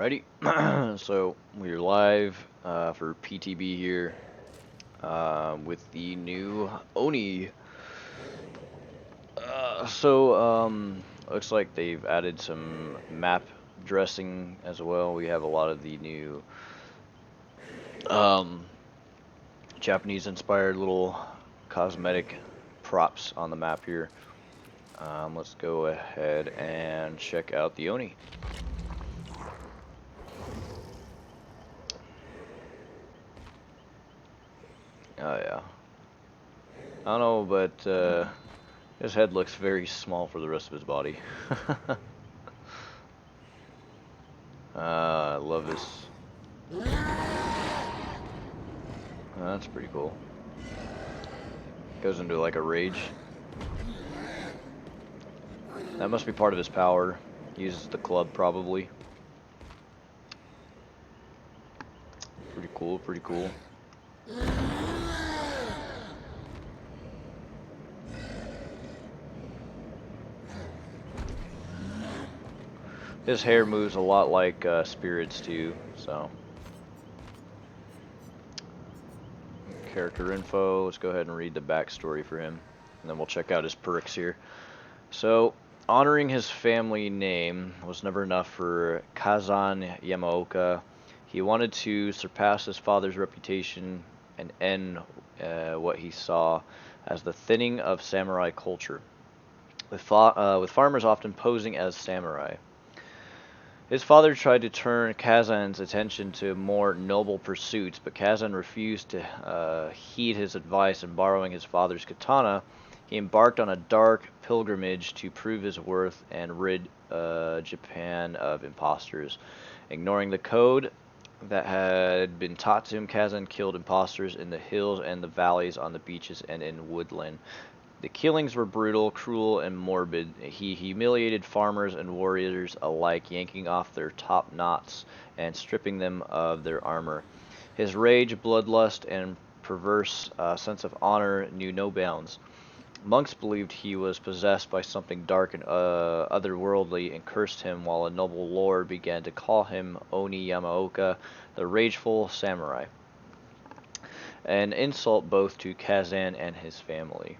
Alrighty, so we're live for PTB here with the new Oni. Looks like they've added some map dressing as well. We have a lot of the new um, Japanese-inspired little cosmetic props on the map here. Let's go ahead and check out the Oni. Oh yeah. I don't know, but his head looks very small for the rest of his body. I love this. That's pretty cool. Goes into like a rage. That must be part of his power. Uses the club probably. Pretty cool, pretty cool. His hair moves a lot like Spirit's too, so. Character info, let's go ahead and read the backstory for him, and then we'll check out his perks here. So, honoring his family name was never enough for Kazan Yamaoka. He wanted to surpass his father's reputation and end what he saw as the thinning of samurai culture, with farmers often posing as samurai. His father tried to turn Kazan's attention to more noble pursuits, but Kazan refused to heed his advice, and borrowing his father's katana, he embarked on a dark pilgrimage to prove his worth and rid Japan of impostors. Ignoring the code that had been taught to him, Kazan killed impostors in the hills and the valleys, on the beaches and in woodland. The killings were brutal, cruel, and morbid. He humiliated farmers and warriors alike, yanking off their top knots and stripping them of their armor. His rage, bloodlust, and perverse sense of honor knew no bounds. Monks believed he was possessed by something dark and otherworldly and cursed him, while a noble lord began to call him Oni Yamaoka, the rageful samurai, an insult both to Kazan and his family.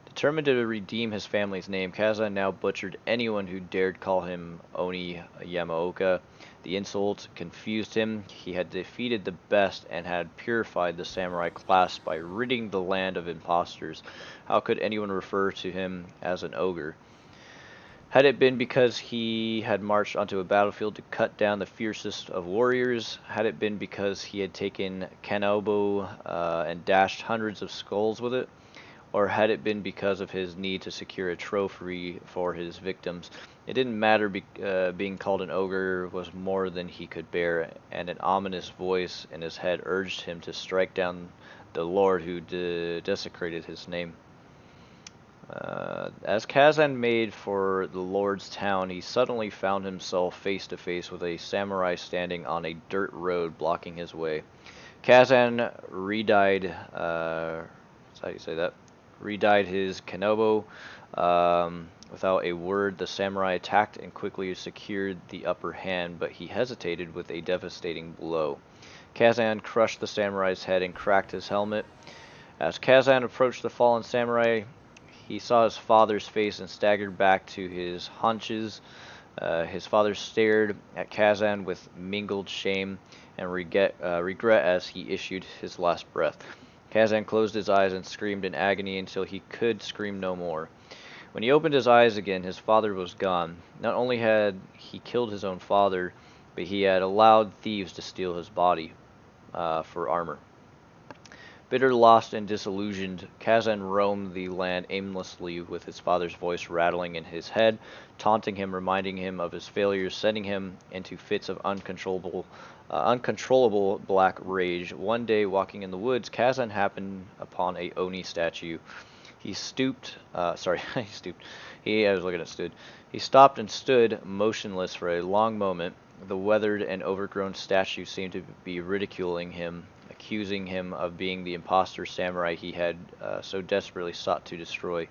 Determined to redeem his family's name, Kazan now butchered anyone who dared call him Oni Yamaoka. The insult confused him. He had defeated the best and had purified the samurai class by ridding the land of impostors. How could anyone refer to him as an ogre? Had it been because he had marched onto a battlefield to cut down the fiercest of warriors? Had it been because he had taken Kanobo and dashed hundreds of skulls with it? Or had it been because of his need to secure a trophy for his victims? It didn't matter. Being called an ogre was more than he could bear, and an ominous voice in his head urged him to strike down the lord who desecrated his name. As Kazan made for the lord's town, he suddenly found himself face to face with a samurai standing on a dirt road blocking his way. Kazan re-dyed, how do you say that? Re-dyed his kanobo. Without a word, the samurai attacked and quickly secured the upper hand, but he hesitated with a devastating blow. Kazan crushed the samurai's head and cracked his helmet. As Kazan approached the fallen samurai, he saw his father's face and staggered back to his haunches. His father stared at Kazan with mingled shame and regret as he issued his last breath. Kazan closed his eyes and screamed in agony until he could scream no more. When he opened his eyes again, his father was gone. Not only had he killed his own father, but he had allowed thieves to steal his body for armor. Bitter, lost, and disillusioned, Kazan roamed the land aimlessly with his father's voice rattling in his head, taunting him, reminding him of his failures, sending him into fits of uncontrollable black rage. One day, walking in the woods, Kazan happened upon a Oni statue. He stooped. I was looking at stood. He stopped and stood motionless for a long moment. The weathered and overgrown statue seemed to be ridiculing him, accusing him of being the impostor samurai he had so desperately sought to destroy.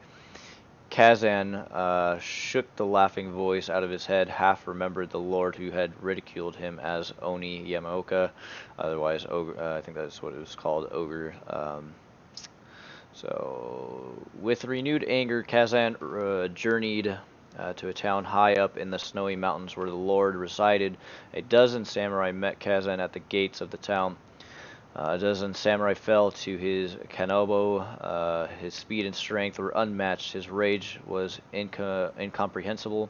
Kazan shook the laughing voice out of his head, half remembered the lord who had ridiculed him as Oni Yamaoka, otherwise Ogre, I think that's what it was called, Ogre. So, with renewed anger, Kazan journeyed to a town high up in the snowy mountains where the lord resided. A dozen samurai met Kazan at the gates of the town. A dozen samurai fell to his kanobo. His speed and strength were unmatched. His rage was incomprehensible.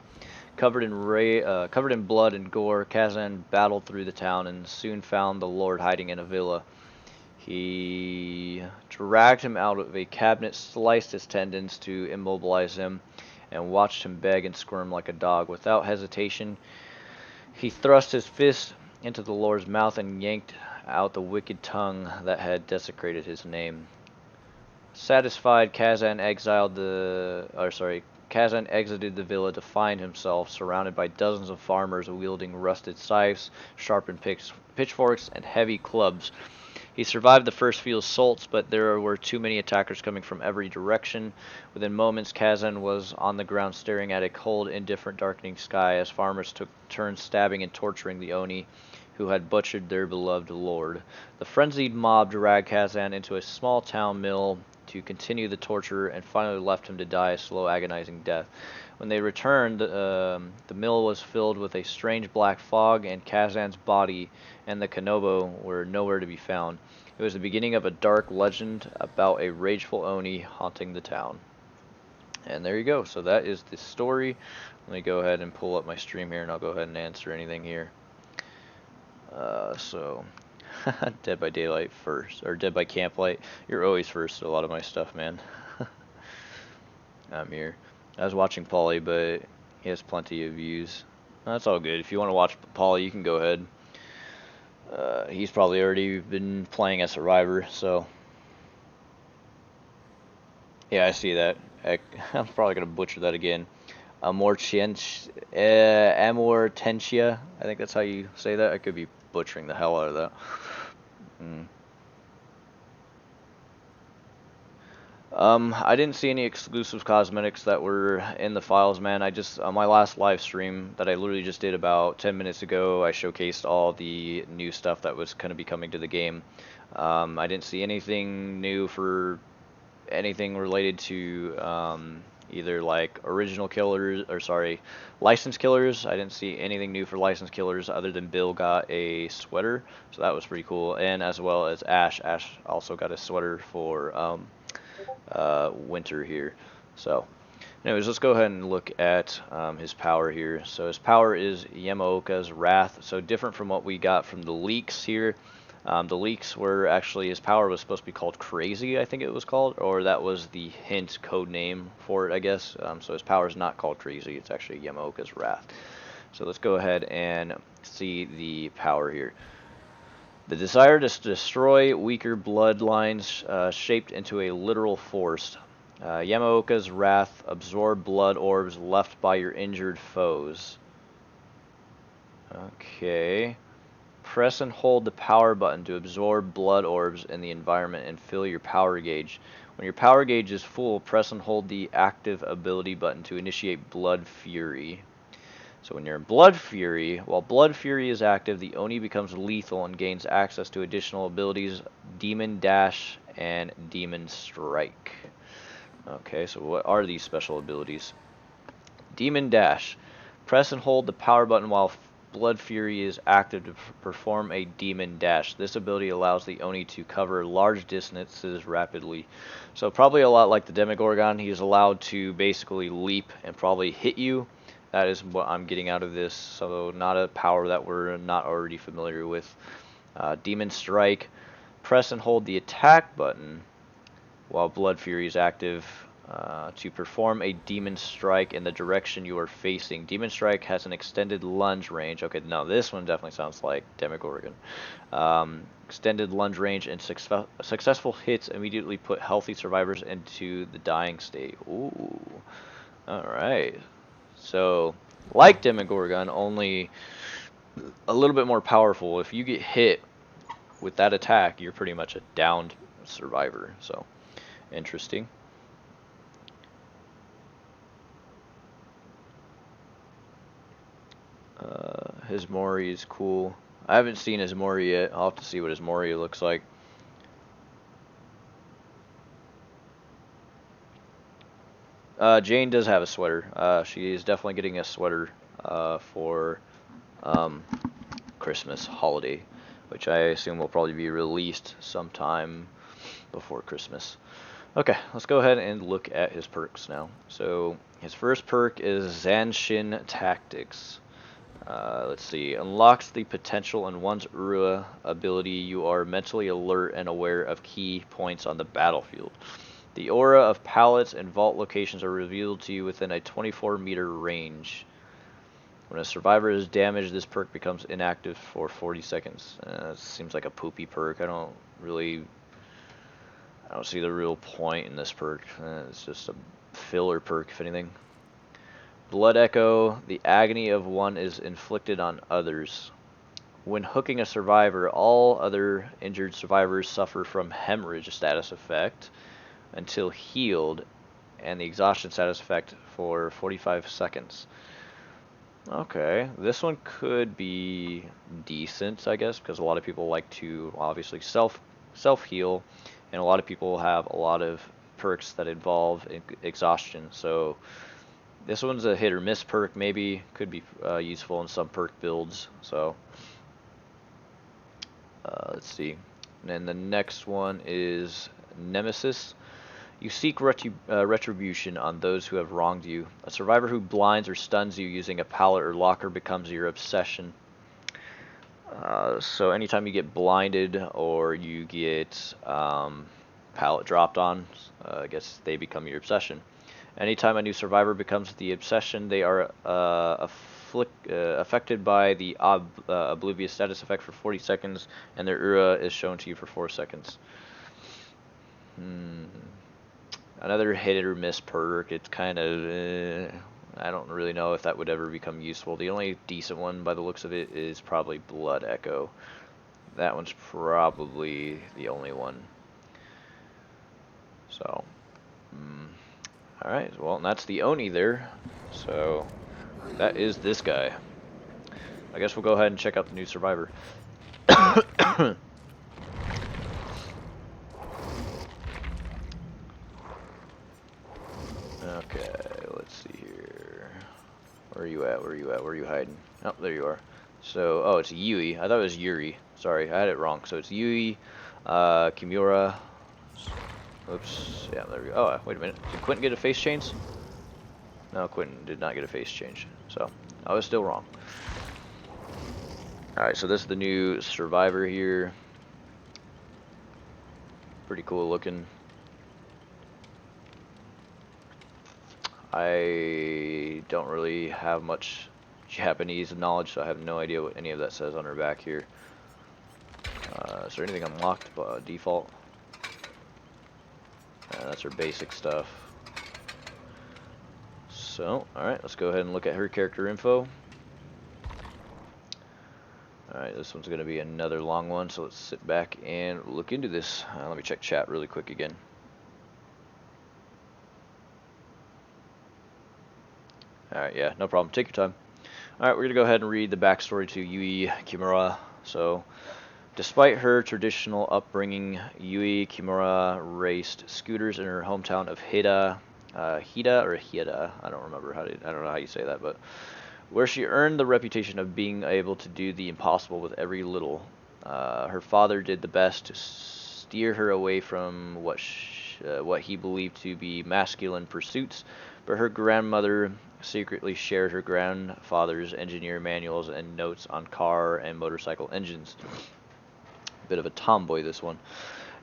Covered in blood and gore, Kazan battled through the town and soon found the lord hiding in a villa. He dragged him out of a cabinet, sliced his tendons to immobilize him, and watched him beg and squirm like a dog. Without hesitation, he thrust his fist into the lord's mouth and yanked out the wicked tongue that had desecrated his name. Satisfied, Kazan exited the villa to find himself surrounded by dozens of farmers wielding rusted scythes, sharpened pitchforks, and heavy clubs. He survived the first few assaults, but there were too many attackers coming from every direction. Within moments, Kazan was on the ground staring at a cold, indifferent, darkening sky as farmers took turns stabbing and torturing the Oni who had butchered their beloved lord. The frenzied mob dragged Kazan into a small town mill to continue the torture and finally left him to die a slow, agonizing death. When they returned, the mill was filled with a strange black fog, and Kazan's body and the Kanobo were nowhere to be found. It was the beginning of a dark legend about a rageful Oni haunting the town. And there you go. So that is the story. Let me go ahead and pull up my stream here, and I'll go ahead and answer anything here. Dead by Daylight first, or Dead by Camplight. You're always first to a lot of my stuff, man. I'm here. I was watching Pauly, but he has plenty of views. That's all good. If you want to watch Pauly, you can go ahead. He's probably already been playing as Survivor, so. Yeah, I see that. I'm probably going to butcher that again. Amortentia, I think that's how you say that. I could be butchering the hell out of that. I didn't see any exclusive cosmetics that were in the files, man. I just, on my last live stream that I literally just did about 10 minutes ago, I showcased all the new stuff that was going to be coming to the game. I didn't see anything new for anything related to either like original killers, or sorry, licensed killers. I didn't see anything new for licensed killers other than Bill got a sweater, so that was pretty cool. And as well as Ash also got a sweater for winter here. So anyways, let's go ahead and look at his power here. So his power is Yamaoka's Wrath, so different from what we got from the leaks here. The leaks were actually, his power was supposed to be called Crazy, I think it was called, or that was the hint code name for it, I guess. So his power is not called Crazy, it's actually Yamaoka's Wrath. So let's go ahead and see the power here. The desire to destroy weaker bloodlines shaped into a literal force. Yamaoka's Wrath, absorb blood orbs left by your injured foes. Okay. Press and hold the power button to absorb blood orbs in the environment and fill your power gauge. When your power gauge is full, press and hold the active ability button to initiate Blood Fury. So when you're in Blood Fury, while Blood Fury is active, the Oni becomes lethal and gains access to additional abilities, Demon Dash and Demon Strike. Okay, so what are these special abilities? Demon Dash. Press and hold the power button while Blood Fury is active to perform a Demon Dash. This ability allows the Oni to cover large distances rapidly. So probably a lot like the Demogorgon, he is allowed to basically leap and probably hit you. That is what I'm getting out of this, so not a power that we're not already familiar with. Demon Strike. Press and hold the attack button while Blood Fury is active to perform a Demon Strike in the direction you are facing. Demon Strike has an extended lunge range. Okay, no, this one definitely sounds like Demogorgon. Extended lunge range and successful hits immediately put healthy survivors into the dying state. Ooh, alright. So, like Demogorgon, only a little bit more powerful. If you get hit with that attack, you're pretty much a downed survivor. So, interesting. his Mori is cool. I haven't seen his Mori yet. I'll have to see what his Mori looks like. Jane does have a sweater. She is definitely getting a sweater for Christmas holiday, which I assume will probably be released sometime before Christmas. Okay, let's go ahead and look at his perks now. So his first perk is Zanshin Tactics. Let's see. Unlocks the potential in one's Urua ability. You are mentally alert and aware of key points on the battlefield. The aura of pallets and vault locations are revealed to you within a 24-meter range. When a survivor is damaged, this perk becomes inactive for 40 seconds. Seems like a poopy perk. I don't see the real point in this perk. It's just a filler perk, if anything. Blood Echo. The agony of one is inflicted on others. When hooking a survivor, all other injured survivors suffer from hemorrhage status effect until healed, and the exhaustion status effect for 45 seconds. Okay, this one could be decent, I guess, because a lot of people like to obviously self heal, and a lot of people have a lot of perks that involve exhaustion. So this one's a hit or miss perk. Maybe could be useful in some perk builds. So let's see. And then the next one is Nemesis. You seek retribution on those who have wronged you. A survivor who blinds or stuns you using a pallet or locker becomes your obsession. So anytime you get blinded or you get pallet dropped on, I guess they become your obsession. Anytime a new survivor becomes the obsession, they are affected by the oblivious status effect for 40 seconds, and their Ura is shown to you for 4 seconds. Another hit or miss perk. It's kind of, I don't really know if that would ever become useful. The only decent one by the looks of it is probably Blood Echo. That one's probably the only one. So, alright, well, that's the Oni there. So, that is this guy. I guess we'll go ahead and check out the new survivor. Okay, let's see here. Where are you at? Where are you at? Where are you hiding? Oh, there you are. So, oh, it's Yui. I thought it was Yuri. Sorry, I had it wrong. So it's Yui, Kimura. Oops. Yeah, there we go. Oh, wait a minute. Did Quentin get a face change? No, Quentin did not get a face change. So, I was still wrong. Alright, so this is the new survivor here. Pretty cool looking. I don't really have much Japanese knowledge, so I have no idea what any of that says on her back here. Is there anything unlocked by default? That's her basic stuff. So, alright, let's go ahead and look at her character info. Alright, this one's going to be another long one, so let's sit back and look into this. Let me check chat really quick again. Alright, yeah, no problem. Take your time. Alright, we're going to go ahead and read the backstory to Yui Kimura. So, despite her traditional upbringing, Yui Kimura raced scooters in her hometown of Hida, I don't know how you say that, but where she earned the reputation of being able to do the impossible with every little. Her father did the best to steer her away from what he believed to be masculine pursuits, but her grandmother secretly shared her grandfather's engineer manuals and notes on car and motorcycle engines. Bit of a tomboy, this one.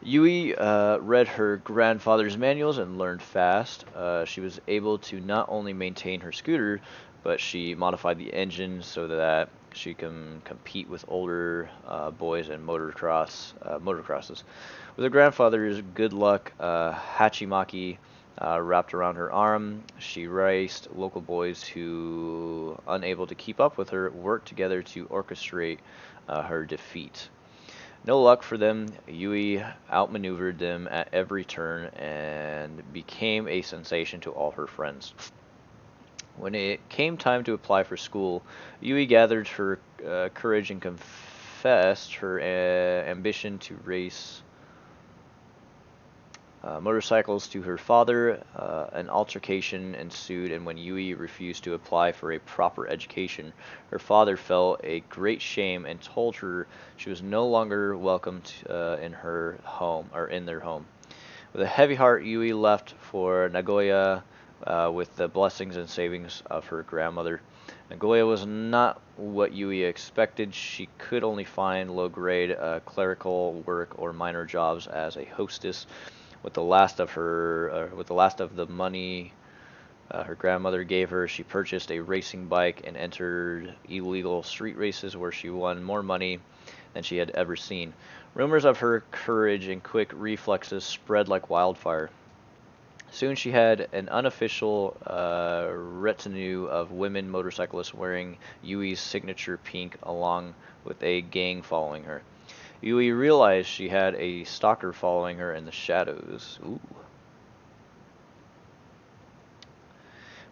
Yui read her grandfather's manuals and learned fast. She was able to not only maintain her scooter, but she modified the engine so that she can compete with older boys and motocrosses. With her grandfather's good luck Hachimaki wrapped around her arm, she raced local boys who, unable to keep up with her, worked together to orchestrate her defeat. No luck for them, Yui outmaneuvered them at every turn and became a sensation to all her friends. When it came time to apply for school, Yui gathered her courage and confessed her ambition to race motorcycles to her father. An altercation ensued, and when Yui refused to apply for a proper education, her father felt a great shame and told her she was no longer welcome in her home or in their home. With a heavy heart, Yui left for Nagoya with the blessings and savings of her grandmother. Nagoya was not what Yui expected. She could only find low-grade clerical work or minor jobs as a hostess. With the last of the money her grandmother gave her, she purchased a racing bike and entered illegal street races where she won more money than she had ever seen. Rumors of her courage and quick reflexes spread like wildfire. Soon she had an unofficial retinue of women motorcyclists wearing Yui's signature pink, along with a gang following her. Yui realized she had a stalker following her in the shadows. Ooh.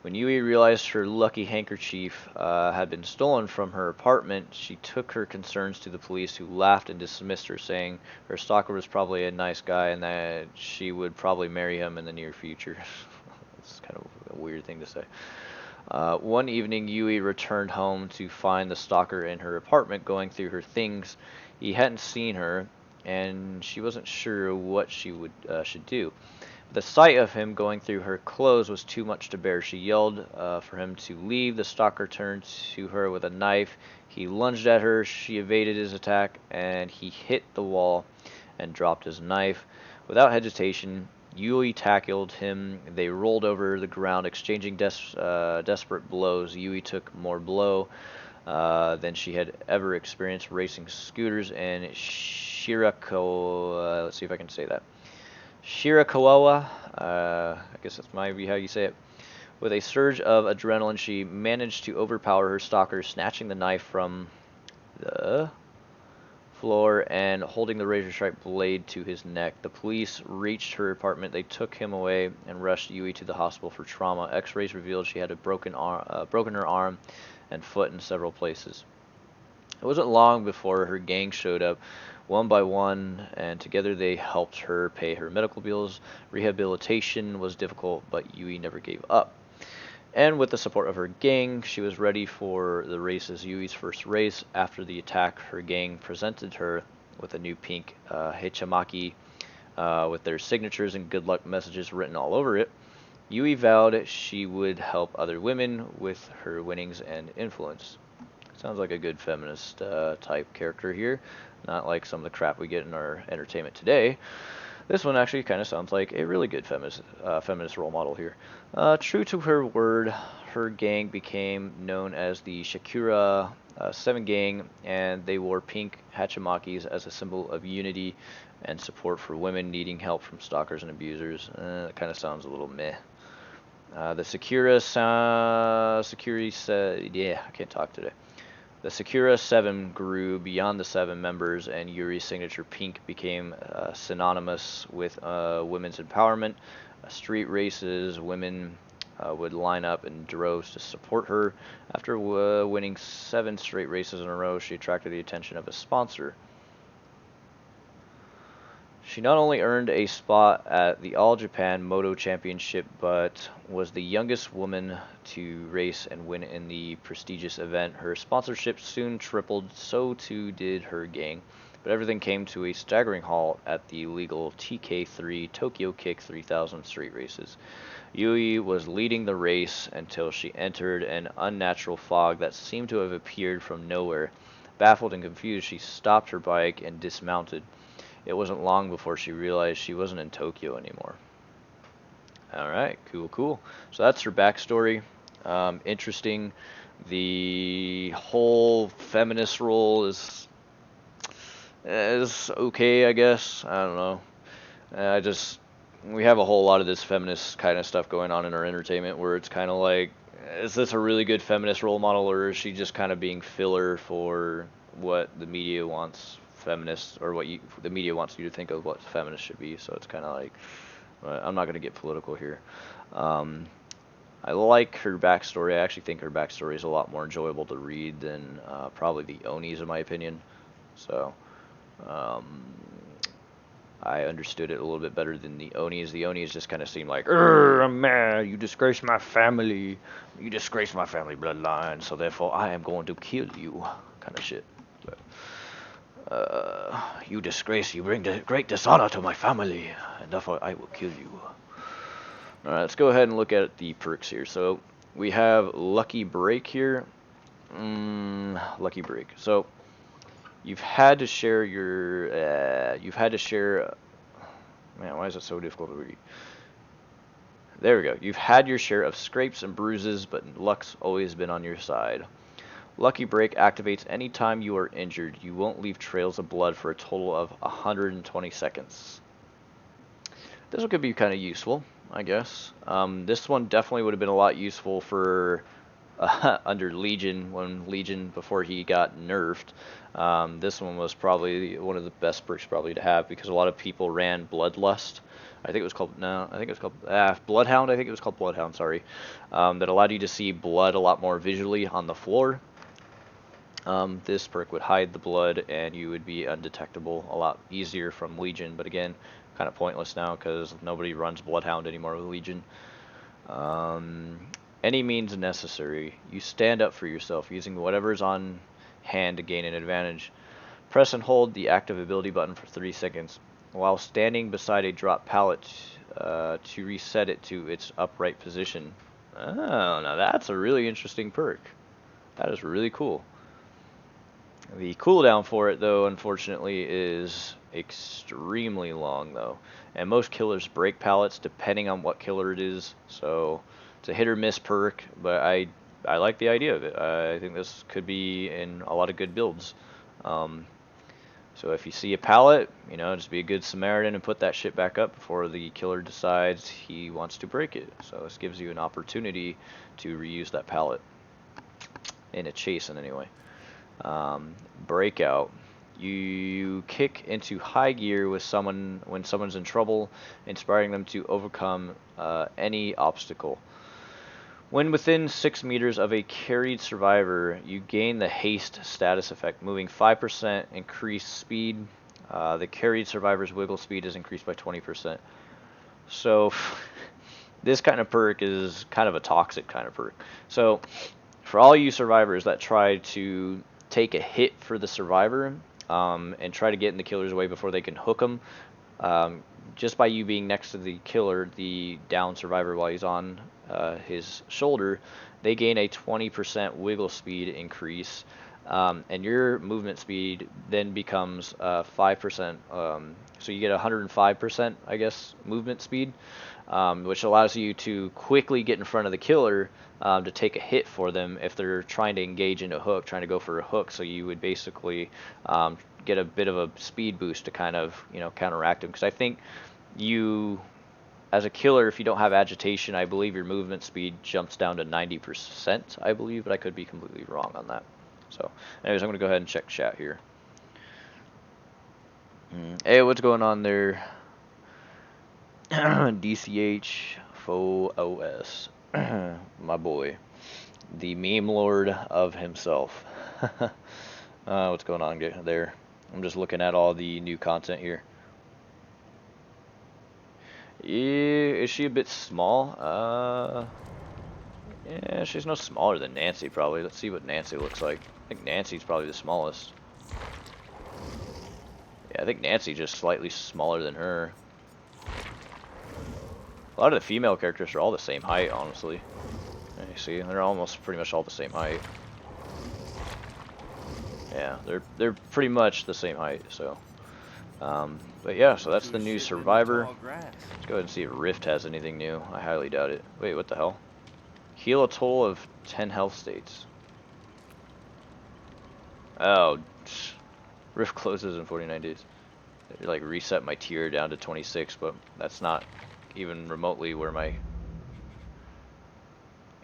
When Yui realized her lucky handkerchief had been stolen from her apartment, she took her concerns to the police, who laughed and dismissed her, saying her stalker was probably a nice guy and that she would probably marry him in the near future. It's kind of a weird thing to say. One evening, Yui returned home to find the stalker in her apartment going through her things. He hadn't seen her, and she wasn't sure what she should do. The sight of him going through her clothes was too much to bear. She yelled for him to leave. The stalker turned to her with a knife. He lunged at her. She evaded his attack, and he hit the wall and dropped his knife. Without hesitation, Yui tackled him. They rolled over the ground, exchanging desperate blows. Yui took more blow than she had ever experienced racing scooters in Shirakawa. Let's see if I can say that. Shirakawa, I guess that's might be how you say it. With a surge of adrenaline, she managed to overpower her stalker, snatching the knife from the floor and holding the razor-sharp blade to his neck. The police reached her apartment. They took him away and rushed Yui to the hospital for trauma. X-rays revealed she had broken her arm and foot in several places. It wasn't long before her gang showed up, one by one, and together they helped her pay her medical bills. Rehabilitation was difficult, but Yui never gave up. And with the support of her gang, she was ready for the races. Yui's first race after the attack, her gang presented her with a new pink hachamaki with their signatures and good luck messages written all over it. Yui vowed she would help other women with her winnings and influence. Sounds like a good feminist type character here, not like some of the crap we get in our entertainment today. This one actually kind of sounds like a really good feminist role model here. True to her word, her gang became known as the Shakura 7 Gang, and they wore pink hachamakis as a symbol of unity and support for women needing help from stalkers and abusers. That kind of sounds a little meh. The Sakura yeah, I can't talk today. The Sakura 7 grew beyond the 7 members, and Yuri's signature pink became synonymous with women's empowerment. Street races, women would line up in droves to support her. After winning 7 straight races in a row, she attracted the attention of a sponsor. She not only earned a spot at the All Japan Moto Championship, but was the youngest woman to race and win in the prestigious event. Her sponsorship soon tripled, so too did her gang. But everything came to a staggering halt at the illegal TK3 Tokyo Kick 3000 street races. Yui was leading the race until she entered an unnatural fog that seemed to have appeared from nowhere. Baffled and confused, she stopped her bike and dismounted. It wasn't long before she realized she wasn't in Tokyo anymore. Alright, cool. So that's her backstory. Interesting. The whole feminist role is okay, I guess. I don't know. We have a whole lot of this feminist kind of stuff going on in our entertainment where it's kind of like, is this a really good feminist role model, or is she just kind of being filler for what the media wants feminists, or the media wants you to think of what feminists should be? So it's kind of like, I'm not going to get political here. I like her backstory. I actually think her backstory is a lot more enjoyable to read than probably the Onis, in my opinion. So, um, I understood it a little bit better than the Onis. The Onis just kind of seemed like, I'm mad, you disgrace my family. You disgrace my family bloodline, so therefore I am going to kill you, kind of shit. But, you disgrace, you bring great dishonor to my family, and therefore I will kill you. Alright, let's go ahead and look at the perks here. So, we have Lucky Break here. Lucky Break. So, you've had to share your, man, why is it so difficult to read? There we go. You've had your share of scrapes and bruises, but luck's always been on your side. Lucky Break activates anytime you are injured. You won't leave trails of blood for a total of 120 seconds. This one could be kind of useful, I guess. This one definitely would have been a lot useful for under Legion, when Legion, before he got nerfed. This one was probably one of the best perks probably to have, because a lot of people ran Bloodlust. I think it was called, no, I think it was called Bloodhound. I think it was called Bloodhound, sorry. That allowed you to see blood a lot more visually on the floor. This perk would hide the blood, and you would be undetectable a lot easier from Legion, but again, kind of pointless now because nobody runs Bloodhound anymore with Legion. Any means necessary. You stand up for yourself using whatever is on hand to gain an advantage. Press and hold the active ability button for 3 seconds while standing beside a drop pallet to reset it to its upright position. Oh, now that's a really interesting perk. That is really cool. The cooldown for it, though, unfortunately, is extremely long, though. And most killers break pallets depending on what killer it is, so it's a hit or miss perk, but I like the idea of it. I think this could be in a lot of good builds. So if you see a pallet, you know, just be a good Samaritan and put that shit back up before the killer decides he wants to break it. So this gives you an opportunity to reuse that pallet in a chase in any way. Breakout. You kick into high gear with someone when someone's in trouble, inspiring them to overcome any obstacle. When within 6 meters of a carried survivor, you gain the haste status effect, moving 5% increased speed. The carried survivor's wiggle speed is increased by 20%. So this kind of perk is kind of a toxic kind of perk. So for all you survivors that try to take a hit for the survivor and try to get in the killer's way before they can hook him, just by you being next to the killer, the down survivor, while he's on his shoulder, they gain a 20% wiggle speed increase, and your movement speed then becomes 5%. So you get 105%, I guess, movement speed, which allows you to quickly get in front of the killer to take a hit for them if they're trying to engage in a hook, trying to go for a hook. So you would basically get a bit of a speed boost to kind of, you know, counteract them. Because I think you, as a killer, if you don't have agitation, I believe your movement speed jumps down to 90%, I believe, but I could be completely wrong on that. So anyways, I'm going to go ahead and check chat here. Hey, what's going on there? DCH Faux OS. My boy. The meme lord of himself. What's going on there? I'm just looking at all the new content here. Is she a bit small? Yeah, she's no smaller than Nancy, probably. Let's see what Nancy looks like. I think Nancy's probably the smallest. Yeah, I think Nancy's just slightly smaller than her. A lot of the female characters are all the same height, honestly. You see, they're almost pretty much all the same height. Yeah, they're pretty much the same height, so. But yeah, so that's the new Survivor. Let's go ahead and see if Rift has anything new. I highly doubt it. Wait, what the hell? Heal a total of 10 health states. Oh, Rift closes in 49 days. It, like, reset my tier down to 26, but that's not even remotely where my...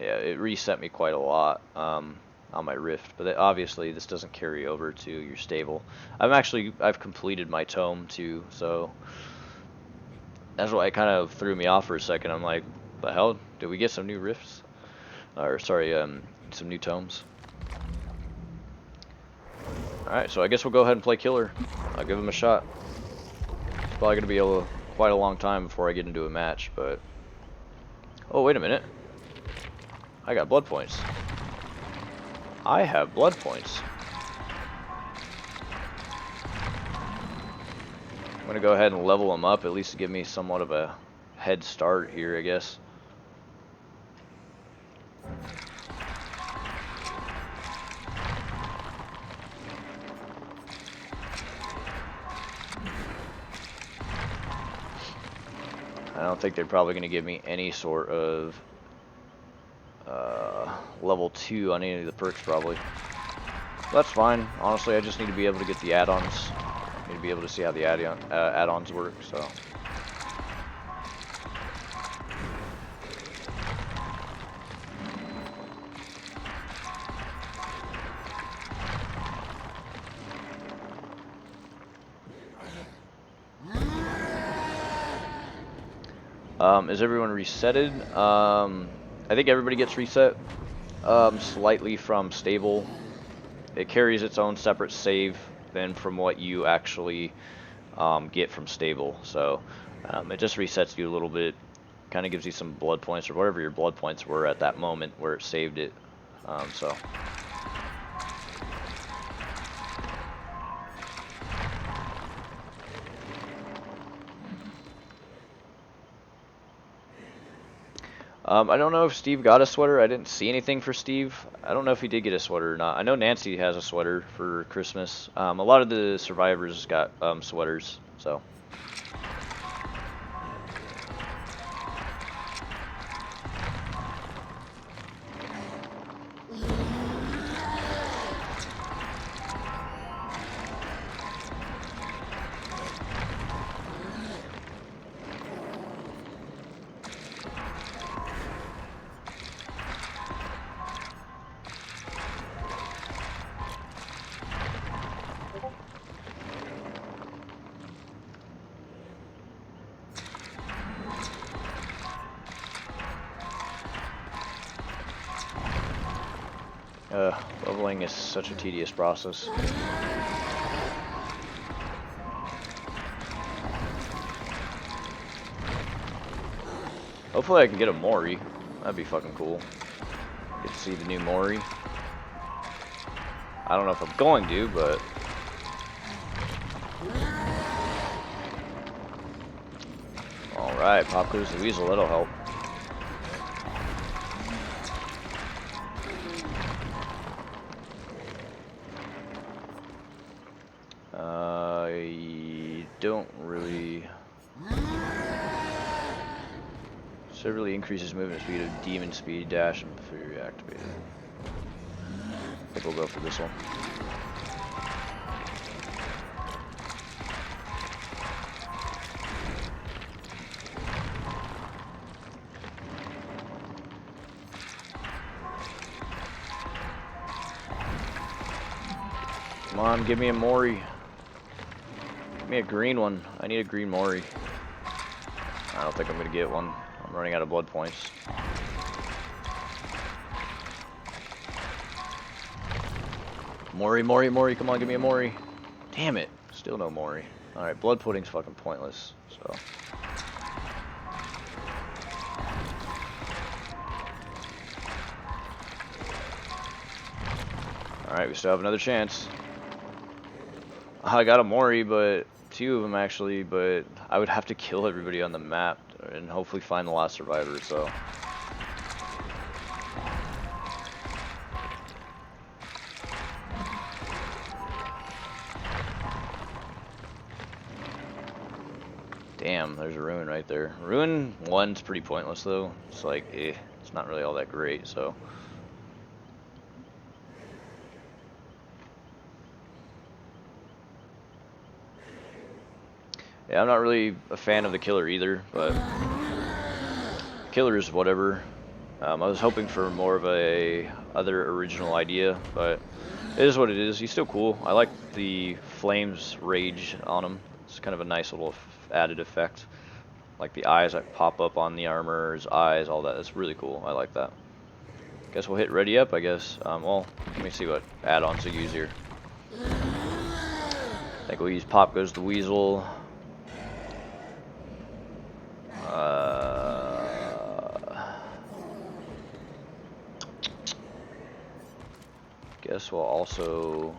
Yeah, it reset me quite a lot on my Rift, but obviously this doesn't carry over to your stable. I've completed my tome too, so that's why it kind of threw me off for a second. I'm like, the hell, did we get some new Rifts? or sorry, some new tomes. Alright, so I guess we'll go ahead and play Killer. I'll give him a shot. It's probably going to be quite a long time before I get into a match, but... Oh, wait a minute. I got blood points. I have blood points. I'm going to go ahead and level them up, at least to give me somewhat of a head start here, I guess. I don't think they're probably going to give me any sort of level 2 on any of the perks, probably. That's fine. Honestly, I just need to be able to get the add-ons. I need to be able to see how the add-ons work, so... Is everyone resetted? I think everybody gets reset slightly from stable. It carries its own separate save than from what you actually get from stable. So it just resets you a little bit, kind of gives you some blood points or whatever your blood points were at that moment where it saved it. So. I don't know if Steve got a sweater. I didn't see anything for Steve. I don't know if he did get a sweater or not. I know Nancy has a sweater for Christmas. A lot of the survivors got sweaters, so. Leveling is such a tedious process. Hopefully I can get a Mori. That'd be fucking cool. Get to see the new Mori. I don't know if I'm going to, but... Alright, Pop Goes the Weasel, that'll help. Don't really... So it really increases movement speed of demon speed, dash, and fury activated. I think we'll go for this one. Come on, give me a Mori. Give me a green one. I need a green Mori. I don't think I'm gonna get one. I'm running out of blood points. Mori, Mori, Mori, come on, give me a Mori. Damn it, still no Mori. Alright, blood pudding's fucking pointless, so. Alright, we still have another chance. I got a Mori, but 2 of them actually, but I would have to kill everybody on the map and hopefully find the last survivor, so. Damn, there's a ruin right there. Ruin 1's pretty pointless though. It's like, it's not really all that great, so. Yeah, I'm not really a fan of the killer either, but killer is whatever. I was hoping for more of a other original idea, but it is what it is. He's still cool. I like the flames rage on him. It's kind of a nice little added effect. Like the eyes that pop up on the armor, his eyes, all that. It's really cool. I like that. Guess we'll hit ready up, I guess. Well, let me see what add-ons we use here. I think we'll use Pop Goes the Weasel. Guess we'll also...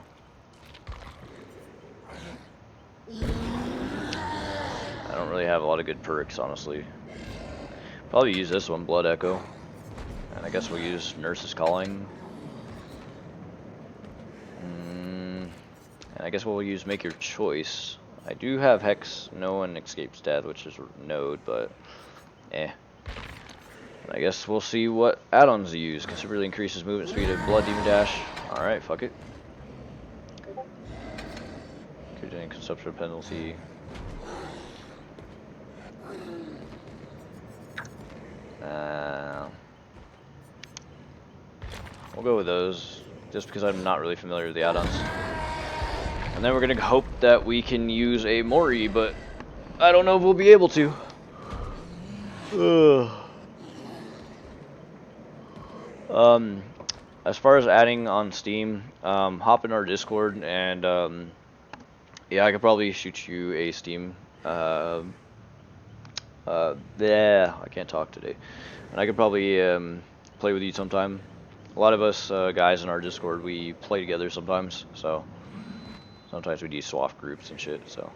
I don't really have a lot of good perks, honestly. Probably use this one, Blood Echo. And I guess we'll use Nurse's Calling. And I guess we'll use Make Your Choice. I do have Hex, No One Escapes Death, which is Node, but eh. I guess we'll see what add-ons to use. Considerably increases movement speed of Blood Demon Dash. Alright, fuck it. Doing consumption penalty. We'll go with those, just because I'm not really familiar with the add-ons. And then we're gonna hope that we can use a Mori, but I don't know if we'll be able to. As far as adding on Steam, hop in our Discord and yeah, I could probably shoot you a Steam. Yeah, I can't talk today. And I could probably play with you sometime. A lot of us guys in our Discord, we play together sometimes, so sometimes we do swap groups and shit, so.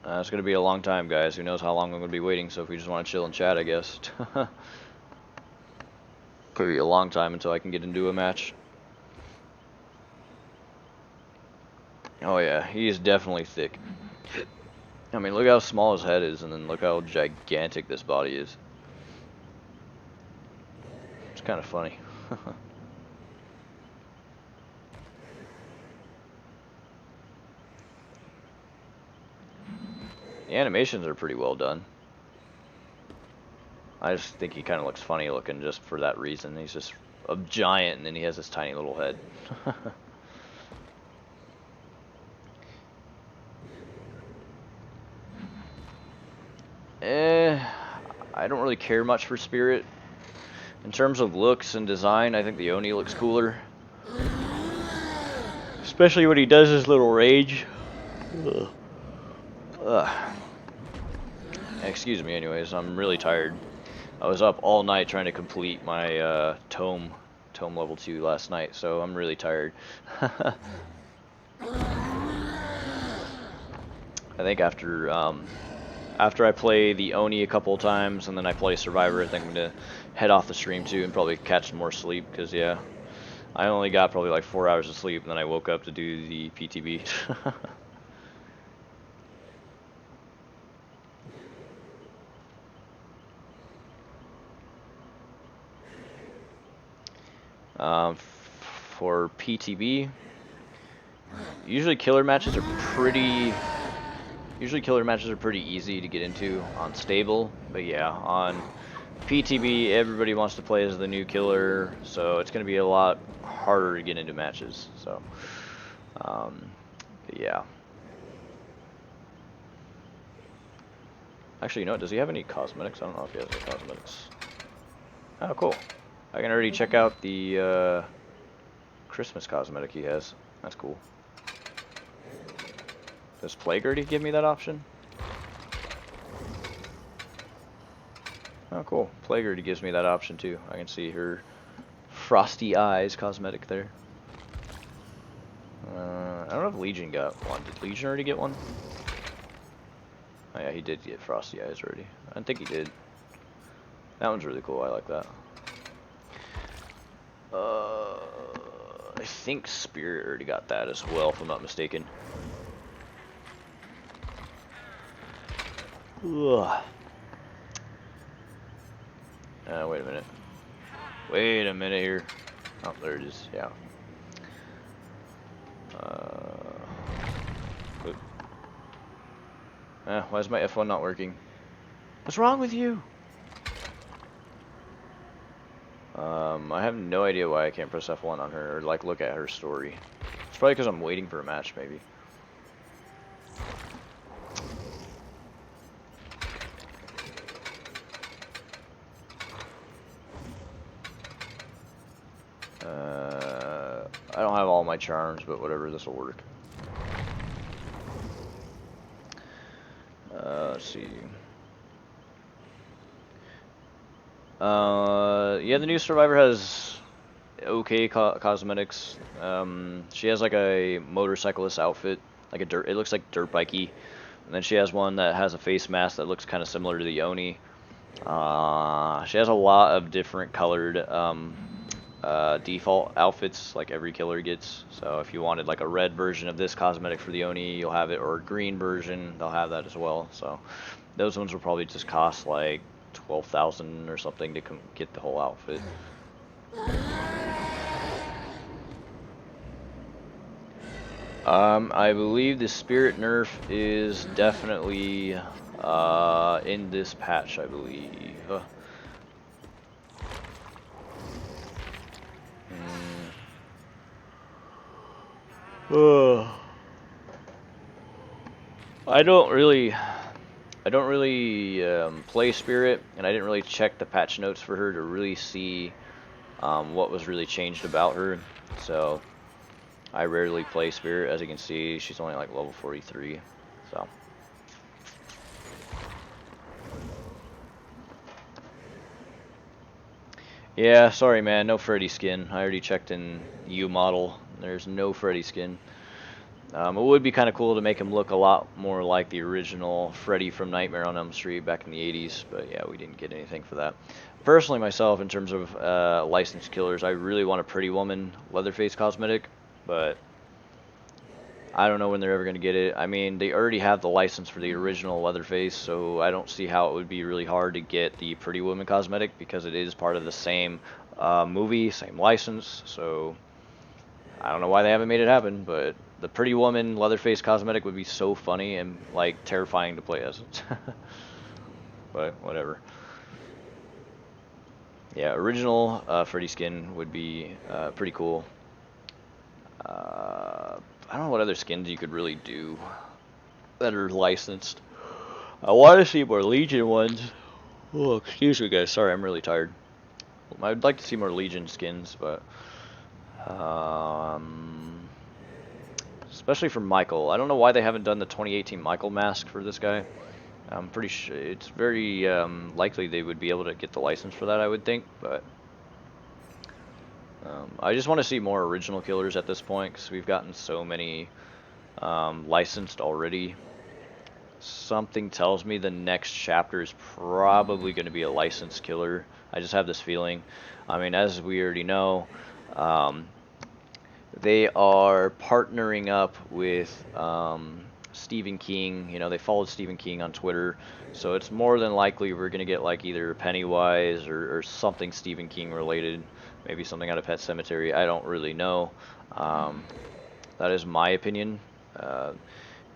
It's gonna be a long time, guys. Who knows how long I'm gonna be waiting, so if we just want to chill and chat, I guess. Could be a long time until I can get into a match. Oh yeah, he is definitely thick. I mean, look how small his head is, and then look how gigantic this body is. It's kind of funny. The animations are pretty well done. I just think he kind of looks funny looking just for that reason. He's just a giant, and then he has this tiny little head. I don't really care much for Spirit. In terms of looks and design, I think the Oni looks cooler. Especially when he does his little rage. Excuse me anyways, I'm really tired. I was up all night trying to complete my tome level 2 last night, so I'm really tired. I think after I play the Oni a couple of times and then I play Survivor, I think I'm gonna head off the stream too and probably catch more sleep, because yeah, I only got probably like 4 hours of sleep and then I woke up to do the PTB. For PTB, usually killer matches are pretty easy to get into on stable, but yeah, on PTB everybody wants to play as the new killer, so it's going to be a lot harder to get into matches. So yeah. Actually, you know what, does he have any cosmetics? I don't know if he has any cosmetics. Oh, cool. I can already check out the Christmas cosmetic he has. That's cool. Does Plague already give me that option? Oh, cool. Plague already gives me that option too. I can see her frosty eyes cosmetic there. I don't know if Legion got one. Did Legion already get one? Oh yeah, he did get frosty eyes already. I think he did. That one's really cool. I like that. I think Spirit already got that as well, if I'm not mistaken. Ugh. Wait a minute. Wait a minute here. Oh, there it is. Yeah. Why is my F1 not working? What's wrong with you? I have no idea why I can't press F1 on her, or like look at her story. It's probably because I'm waiting for a match, maybe. I don't have all my charms, but whatever, this will work. Let's see. Yeah, the new Survivor has okay cosmetics. She has like a motorcyclist outfit, like it looks like dirt bikey. And then she has one that has a face mask that looks kind of similar to the Oni. She has a lot of different colored default outfits like every killer gets. So if you wanted like a red version of this cosmetic for the Oni, you'll have it, or a green version, they'll have that as well. So those ones will probably just cost like 12,000 or something to get the whole outfit. I believe the spirit nerf is definitely in this patch, I believe. I don't really play Spirit, and I didn't really check the patch notes for her to really see what was really changed about her. So I rarely play Spirit. As you can see, she's only like level 43. So yeah, sorry man, no Freddy skin. I already checked in U model. There's no Freddy skin. It would be kind of cool to make him look a lot more like the original Freddy from Nightmare on Elm Street back in the 80s, but yeah, we didn't get anything for that. Personally, myself, in terms of licensed killers, I really want a Pretty Woman Leatherface cosmetic, but I don't know when they're ever going to get it. I mean, they already have the license for the original Leatherface, so I don't see how it would be really hard to get the Pretty Woman cosmetic, because it is part of the same movie, same license, so I don't know why they haven't made it happen, but the Pretty Woman Leatherface cosmetic would be so funny and like terrifying to play as. But whatever. Yeah, original Freddy skin would be pretty cool. I don't know what other skins you could really do that are licensed. I want to see more Legion ones. Oh, excuse me guys, sorry, I'm really tired. I'd like to see more Legion skins, but especially for Michael. I don't know why they haven't done the 2018 Michael mask for this guy. I'm pretty sure it's very likely they would be able to get the license for that, I would think, but I just want to see more original killers at this point, because we've gotten so many licensed already. Something tells me the next chapter is probably going to be a licensed killer. I just have this feeling. I mean, as we already know, they are partnering up with Stephen King. You know, they followed Stephen King on Twitter, so it's more than likely we're gonna get like either Pennywise or something Stephen King related, maybe something out of Pet Sematary. I don't really know. That is my opinion.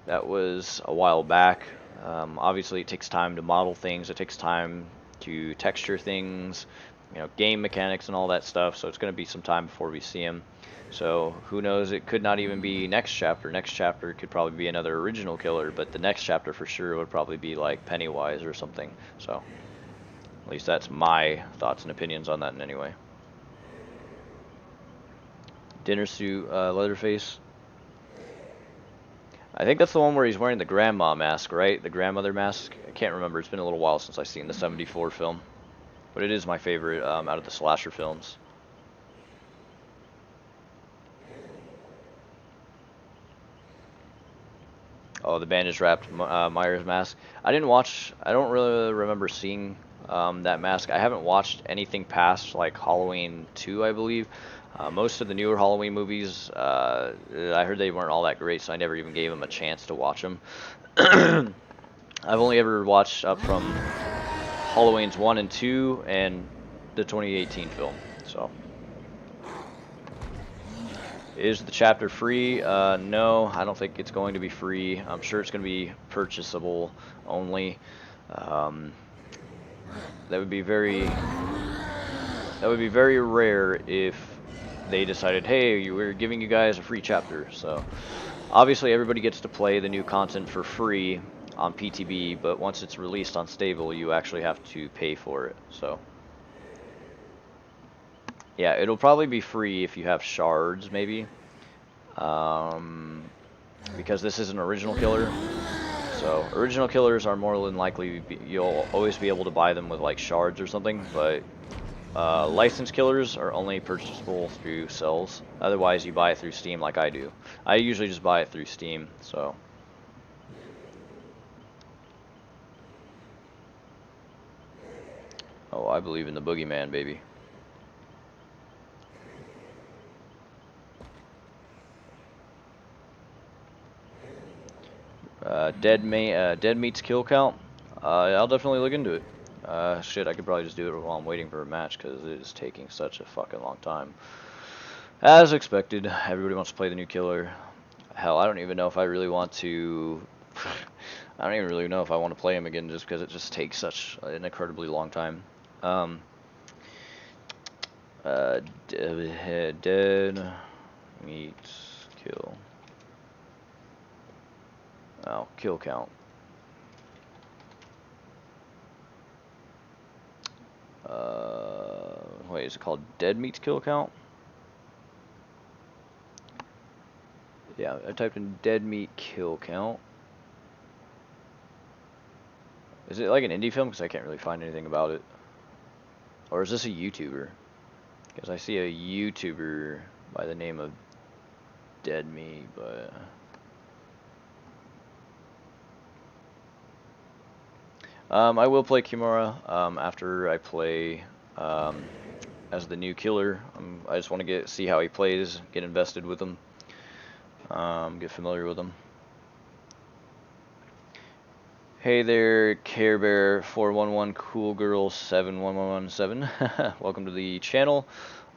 That was a while back. Obviously, it takes time to model things. It takes time to texture things, you know, game mechanics and all that stuff. So it's going to be some time before we see them. So who knows? It could not even be next chapter. Next chapter could probably be another original killer, but the next chapter for sure would probably be like Pennywise or something. So at least that's my thoughts and opinions on that in any way. Dinner suit, Leatherface. I think that's the one where he's wearing the grandma mask, right? The grandmother mask. I can't remember. It's been a little while since I've seen the '74 film, but it is my favorite out of the slasher films. Oh, the bandage wrapped Myers mask. I didn't watch. I don't really remember seeing that mask. I haven't watched anything past like Halloween 2, I believe. Most of the newer Halloween movies, I heard they weren't all that great, so I never even gave them a chance to watch them. I've only ever watched up from Halloween's 1 and 2 and the 2018 film. So, is the chapter free? No, I don't think it's going to be free. I'm sure it's going to be purchasable only. That would be very rare if they decided, hey, we're giving you guys a free chapter. So obviously everybody gets to play the new content for free on PTB, but once it's released on stable, you actually have to pay for it. So Yeah, it'll probably be free if you have shards, maybe. Because this is an original killer. So original killers are more than likely you'll always be able to buy them with like shards or something, but licensed killers are only purchasable through cells. Otherwise, you buy it through Steam like I do. I usually just buy it through Steam. So. Oh, I believe in the boogeyman, baby. Dead meat's kill count. I'll definitely look into it. Shit, I could probably just do it while I'm waiting for a match because it is taking such a fucking long time. As expected, everybody wants to play the new killer. Hell, I don't even know if I really want to. I don't even really know if I want to play him again just because it just takes such an incredibly long time. Dead meat kill. Oh, kill count. Wait, is it called dead meat's kill count? Yeah, I typed in dead meat kill count. Is it like an indie film? Because I can't really find anything about it. Or is this a YouTuber? Because I see a YouTuber by the name of Dead Meat, but... I will play Kimura after I play as the new killer. I just want to see how he plays, get invested with him, get familiar with him. Hey there, Care Bear 411 Cool Girl 71117. Welcome to the channel.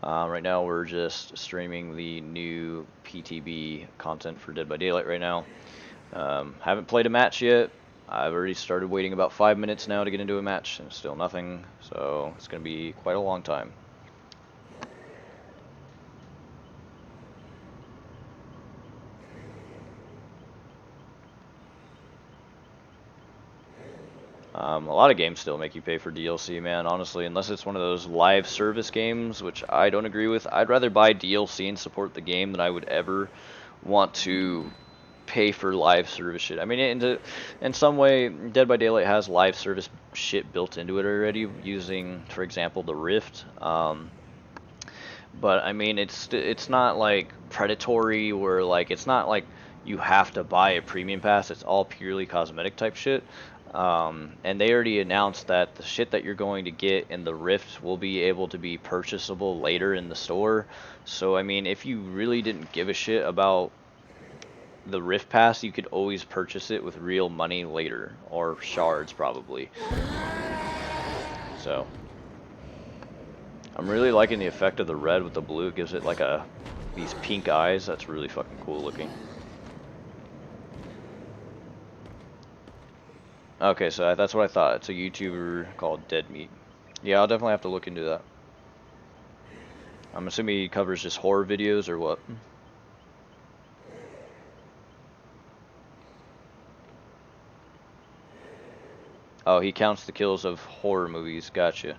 Right now we're just streaming the new PTB content for Dead by Daylight right now. Haven't played a match yet. I've already started waiting about 5 minutes now to get into a match and still nothing, so it's going to be quite a long time. A lot of games still make you pay for DLC, man, honestly, unless it's one of those live service games, which I don't agree with. I'd rather buy DLC and support the game than I would ever want to pay for live service shit. I mean, in some way, Dead by Daylight has live service shit built into it already, using, for example, the Rift. But I mean, it's not like predatory, where like it's not like you have to buy a premium pass. It's all purely cosmetic type shit. And they already announced that the shit that you're going to get in the Rift will be able to be purchasable later in the store. So I mean, if you really didn't give a shit about the Rift Pass, you could always purchase it with real money later, or shards probably. So I'm really liking the effect of the red with the blue. It gives it like these pink eyes. That's really fucking cool looking. Okay, so that's what I thought. It's a YouTuber called Dead Meat. Yeah, I'll definitely have to look into that. I'm assuming he covers just horror videos or what? Oh, he counts the kills of horror movies. Gotcha.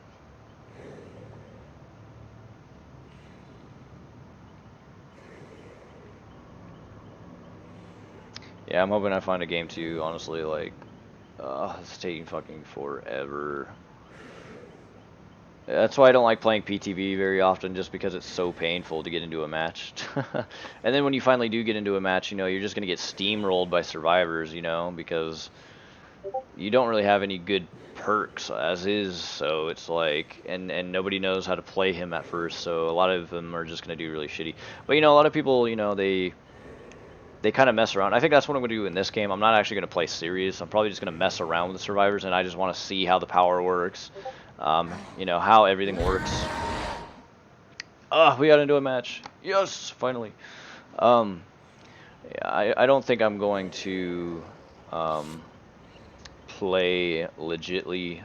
Yeah, I'm hoping I find a game too, honestly, like, it's taking fucking forever. That's why I don't like playing PTB very often, just because it's so painful to get into a match. And then when you finally do get into a match, you know, you're just going to get steamrolled by survivors, you know, because you don't really have any good perks as is, so it's like, and nobody knows how to play him at first, so a lot of them are just going to do really shitty. But, you know, a lot of people, you know, they kind of mess around. I think that's what I'm going to do in this game. I'm not actually going to play serious. I'm probably just going to mess around with the survivors, and I just want to see how the power works, you know, how everything works. We got into a match. Yes, finally. Yeah, I don't think I'm going to play legitly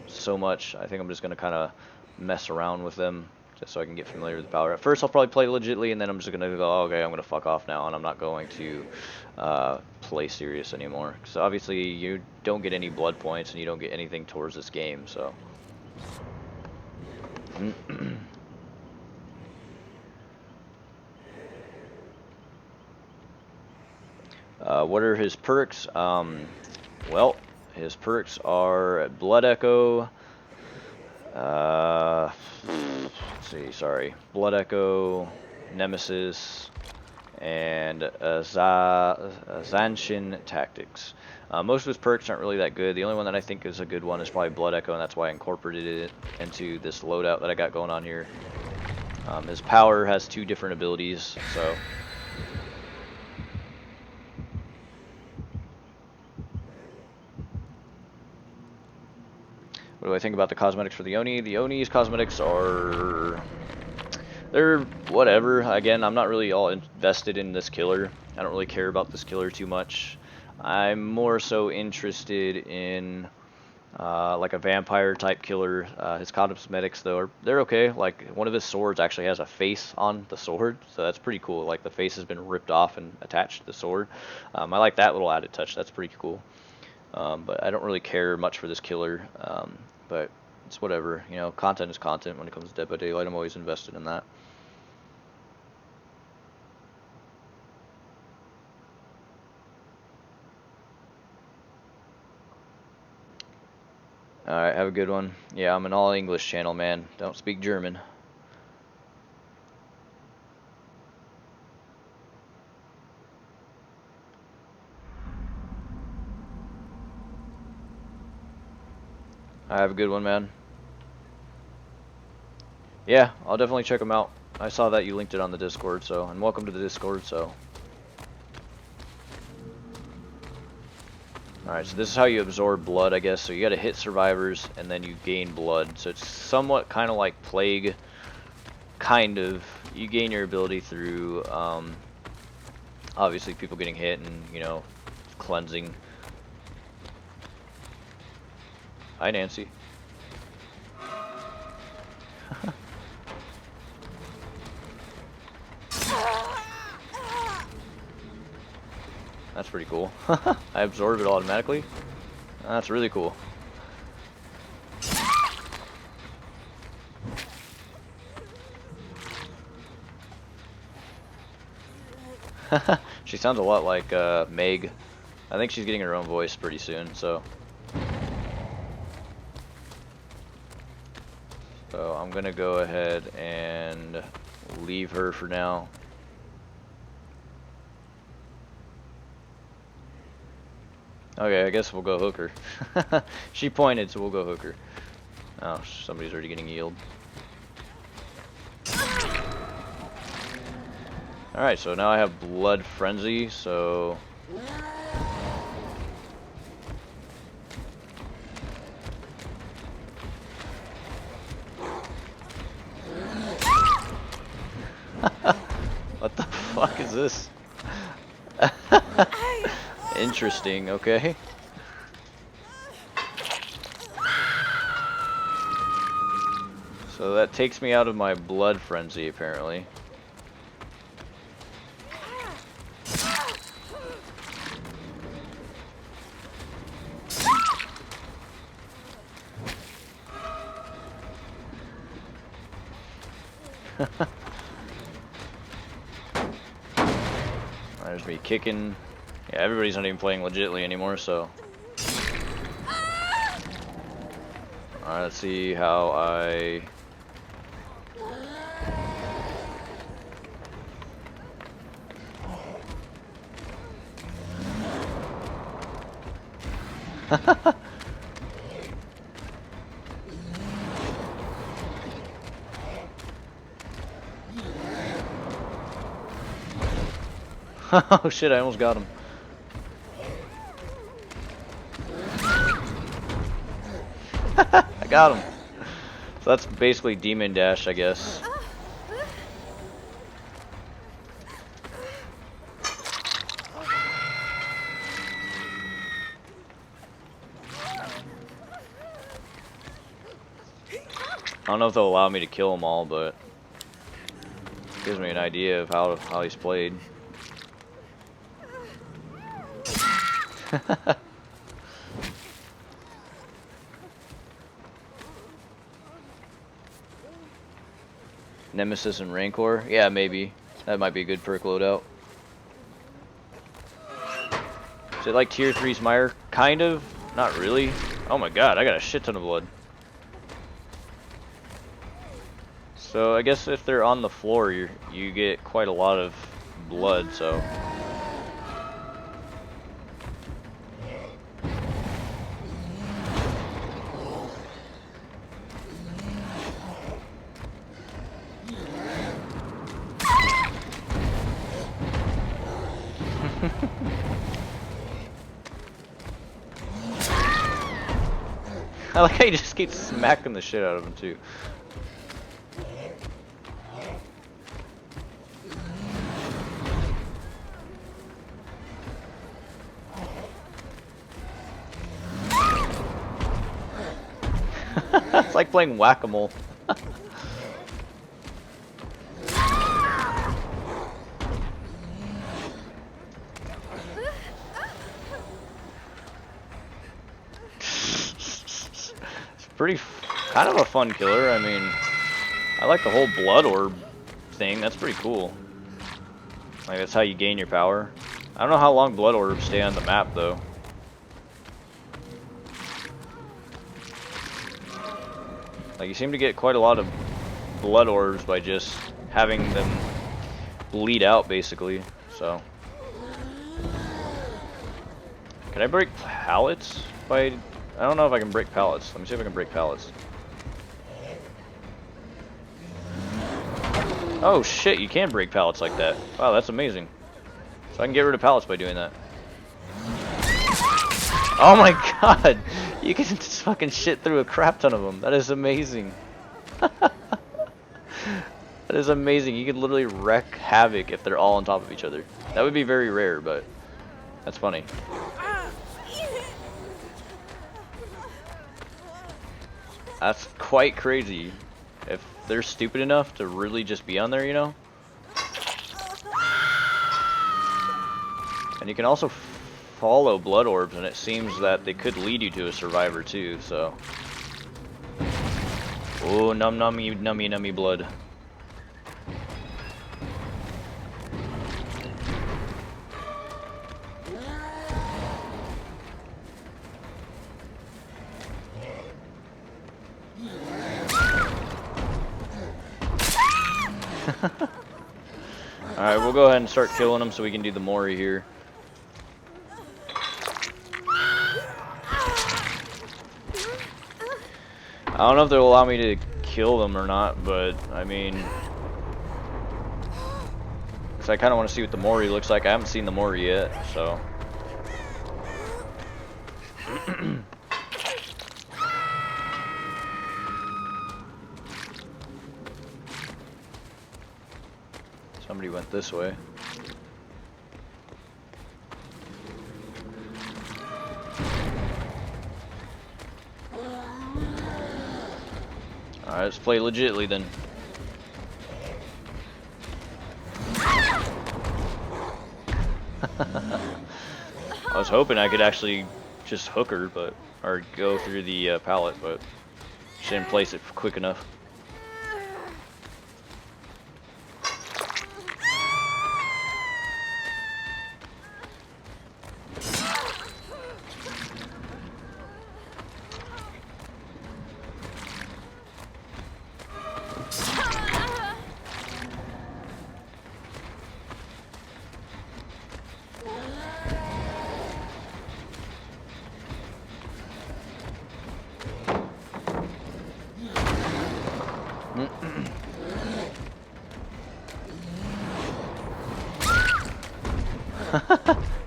so much. I think I'm just going to kind of mess around with them just so I can get familiar with the power. At first I'll probably play legitly, and then I'm just going to go, oh, okay, I'm going to fuck off now, and I'm not going to play serious anymore. So obviously you don't get any blood points and you don't get anything towards this game, so. What are his perks? Well, his perks are Blood Echo. Let's see, sorry. Blood Echo, Nemesis, and Zanshin Tactics. Most of his perks aren't really that good. The only one that I think is a good one is probably Blood Echo, and that's why I incorporated it into this loadout that I got going on here. His power has 2 different abilities, so... What do I think about the cosmetics for the Oni? The Oni's cosmetics are... they're whatever. Again, I'm not really all invested in this killer. I don't really care about this killer too much. I'm more so interested in like a vampire type killer. His cosmetics though, they're okay. Like one of his swords actually has a face on the sword, so that's pretty cool. Like the face has been ripped off and attached to the sword. I like that little added touch. That's pretty cool. But I don't really care much for this killer. But it's whatever. You know, content is content when it comes to Dead by Daylight. I'm always invested in that. Alright, have a good one. Yeah, I'm an all English channel, man. Don't speak German. Have a good one, man. Yeah, I'll definitely check them out. I saw that you linked it on the Discord, so, and welcome to the Discord, so. Alright, so this is how you absorb blood, I guess. So you gotta hit survivors, and then you gain blood. So it's somewhat kind of like Plague, kind of. You gain your ability through, obviously people getting hit and, you know, cleansing. Hi, Nancy. That's pretty cool. I absorb it automatically. That's really cool. She sounds a lot like Meg. I think she's getting her own voice pretty soon, so. So I'm gonna go ahead and leave her for now. Okay, I guess we'll go hook her. She pointed, so we'll go hook her. Oh, somebody's already getting healed. Alright, so now I have Blood Frenzy, so... What the fuck is this? Interesting, okay. So that takes me out of my Blood Frenzy, apparently. There's me kicking. Yeah, everybody's not even playing legitly anymore, so. Alright, let's see how I... Oh shit, I almost got him. I got him. So that's basically Demon Dash, I guess. I don't know if they'll allow me to kill them all, but it gives me an idea of how he's played. Nemesis and Rancor? Yeah, maybe. That might be a good perk loadout. Is it like tier 3's Mire? Kind of. Not really. Oh my god, I got a shit ton of blood. So I guess if they're on the floor, you get quite a lot of blood, so. I like how you just keep smacking the shit out of him too. It's like playing whack-a-mole. Pretty, kind of a fun killer. I mean, I like the whole blood orb thing. That's pretty cool. Like, that's how you gain your power. I don't know how long blood orbs stay on the map, though. Like, you seem to get quite a lot of blood orbs by just having them bleed out, basically. So, can I break pallets by... I don't know if I can break pallets. Let me see if I can break pallets. Oh shit, you can break pallets like that. Wow, that's amazing. So I can get rid of pallets by doing that. Oh my god! You can just fucking shit through a crap ton of them. That is amazing. That is amazing. You could literally wreak havoc if they're all on top of each other. That would be very rare, but that's funny. That's quite crazy. If they're stupid enough to really just be on there, you know? And you can also follow blood orbs, and it seems that they could lead you to a survivor too, so. Oh, nummy, nummy, nummy blood. Alright, we'll go ahead and start killing them so we can do the Mori here. I don't know if they'll allow me to kill them or not, but I mean, because I kind of want to see what the Mori looks like. I haven't seen the Mori yet, so. Somebody went this way. Alright, let's play legitly then. I was hoping I could actually just hook her, but, or go through the pallet, but she didn't place it quick enough.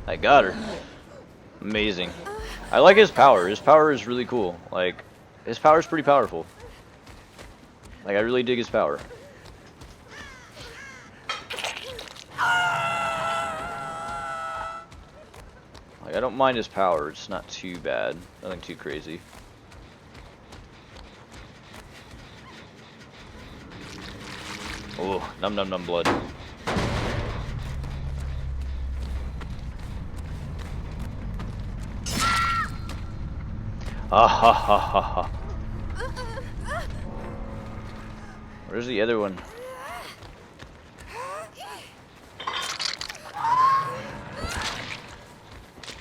I got her. Amazing. I like his power. His power is really cool. Like, his power is pretty powerful. Like, I really dig his power. Like, I don't mind his power. It's not too bad. Nothing too crazy. Oh, num num num blood. Ah ha ha ha ha. Where's the other one?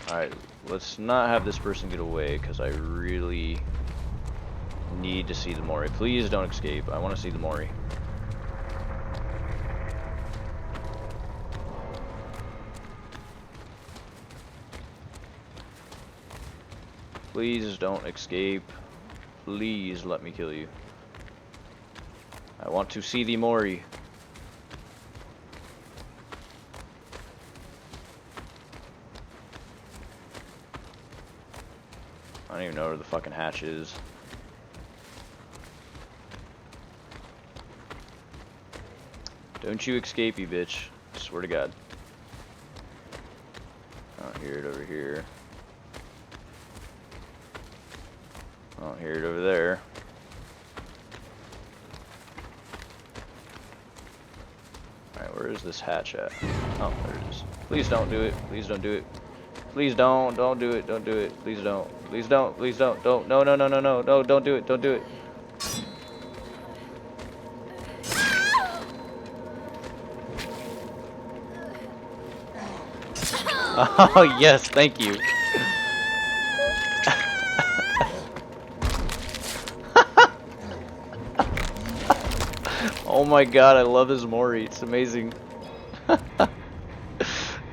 Alright, let's not have this person get away, because I really need to see the Mori. Please don't escape. I want to see the Mori. Please don't escape. Please let me kill you. I want to see the Mori. I don't even know where the fucking hatch is. Don't you escape, you bitch. I swear to God. I don't hear it over here. I don't hear it over there. Alright, where is this hatch at? Oh, there it is. Please don't do it. Please don't do it. Please don't do it. Don't do it. Please don't. Please don't. Please don't. Don't. No, no, no, no, no. No, don't do it. Don't do it. Oh, yes, thank you. Oh my god, I love his Mori. It's amazing.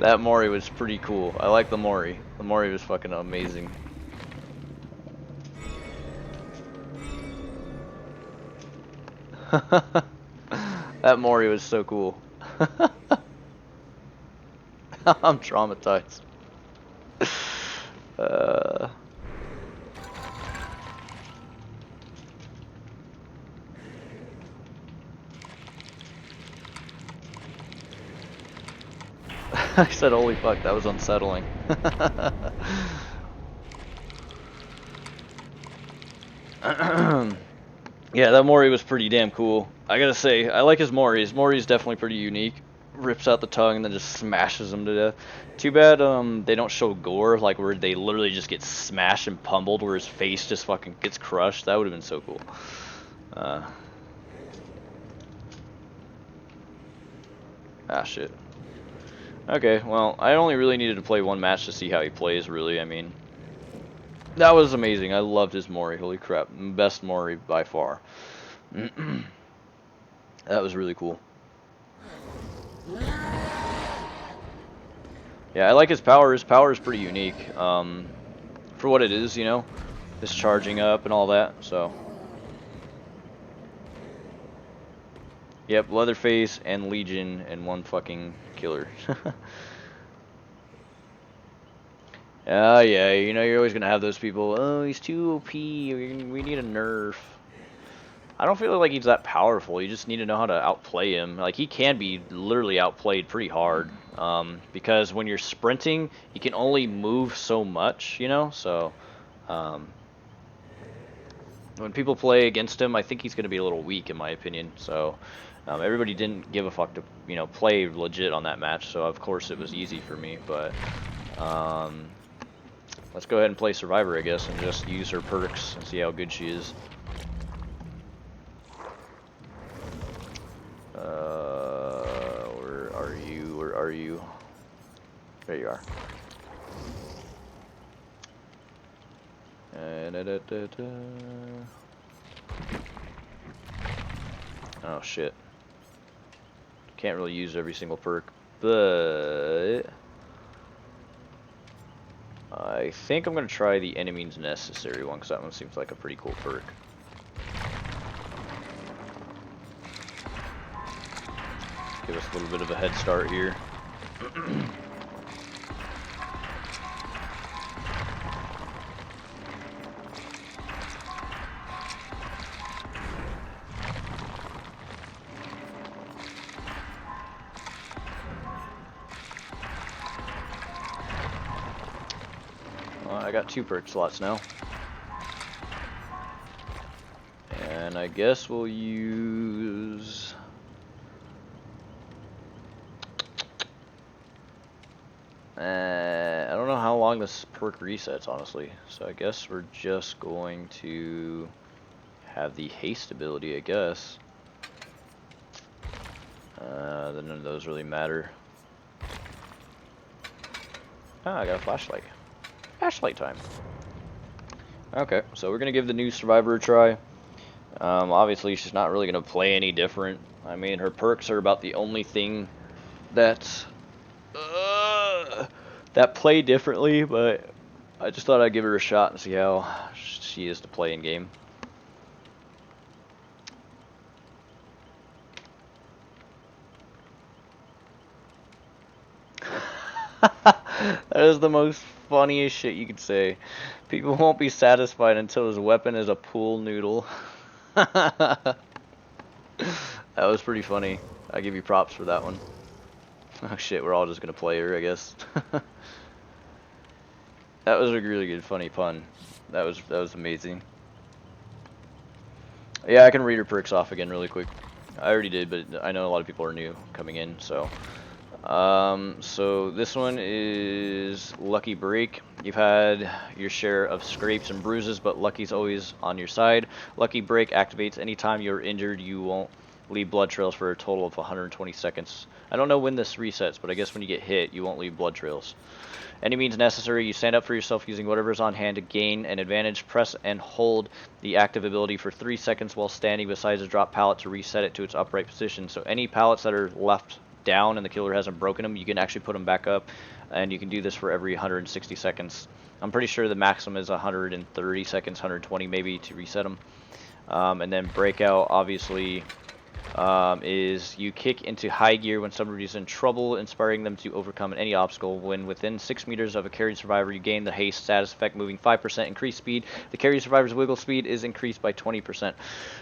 That Mori was pretty cool. I like the Mori. The Mori was fucking amazing. That Mori was so cool. I'm traumatized. I said, holy fuck, that was unsettling. Yeah, that Mori was pretty damn cool. I gotta say, I like his Mori. His Mori is definitely pretty unique. Rips out the tongue and then just smashes him to death. Too bad they don't show gore, like where they literally just get smashed and pummeled, where his face just fucking gets crushed. That would have been so cool. Shit. Okay, well, I only really needed to play one match to see how he plays, really. I mean, that was amazing. I loved his Mori. Holy crap. Best Mori by far. That was really cool. Yeah, I like his power. His power is pretty unique. For what it is, you know? His charging up and all that, so. Yep, Leatherface and Legion and one fucking killer. Yeah, you know, you're always gonna have those people. Oh, he's too OP. We need a nerf. I don't feel like he's that powerful. You just need to know how to outplay him. Like, he can be literally outplayed pretty hard. Because when you're sprinting, you can only move so much, you know? So, when people play against him, I think he's going to be a little weak, in my opinion. So, everybody didn't give a fuck to, you know, play legit on that match. So, of course, it was easy for me. But, let's go ahead and play Survivor, I guess, and just use her perks and see how good she is. Where are you? Where are you? There you are. Oh shit. Can't really use every single perk, but I think I'm gonna try the enemy's necessary one, because that one seems like a pretty cool perk. Give us a little bit of a head start here. Well, I got 2 perk slots now. And I guess we'll use... I don't know how long this perk resets, honestly. So I guess we're just going to have the haste ability, I guess. Then none of those really matter. Ah, I got a flashlight. Flashlight time. Okay, so we're gonna give the new survivor a try. Obviously, she's not really gonna play any different. I mean, her perks are about the only thing that play differently, but I just thought I'd give her a shot and see how she is to play in game. That is the most funniest shit you could say. People won't be satisfied until his weapon is a pool noodle. That was pretty funny. I give you props for that one. Oh shit, we're all just gonna play her, I guess. That was a really good, funny pun. That was amazing. Yeah, I can read her perks off again really quick. I already did, but I know a lot of people are new coming in, so. So this one is Lucky Break. You've had your share of scrapes and bruises, but Lucky's always on your side. Lucky Break activates anytime you're injured. You won't leave blood trails for a total of 120 seconds. I don't know when this resets, but I guess when you get hit, you won't leave blood trails. Any means necessary, you stand up for yourself using whatever's on hand to gain an advantage. Press and hold the active ability for 3 seconds while standing beside a drop pallet to reset it to its upright position. So any pallets that are left down and the killer hasn't broken them, you can actually put them back up, and you can do this for every 160 seconds. I'm pretty sure the maximum is 130 seconds, 120 maybe to reset them. And then breakout obviously is you kick into high gear when somebody is in trouble, inspiring them to overcome any obstacle. When within 6 meters of a carried survivor, you gain the haste status effect, moving 5%, increased speed. The carried survivor's wiggle speed is increased by 20%.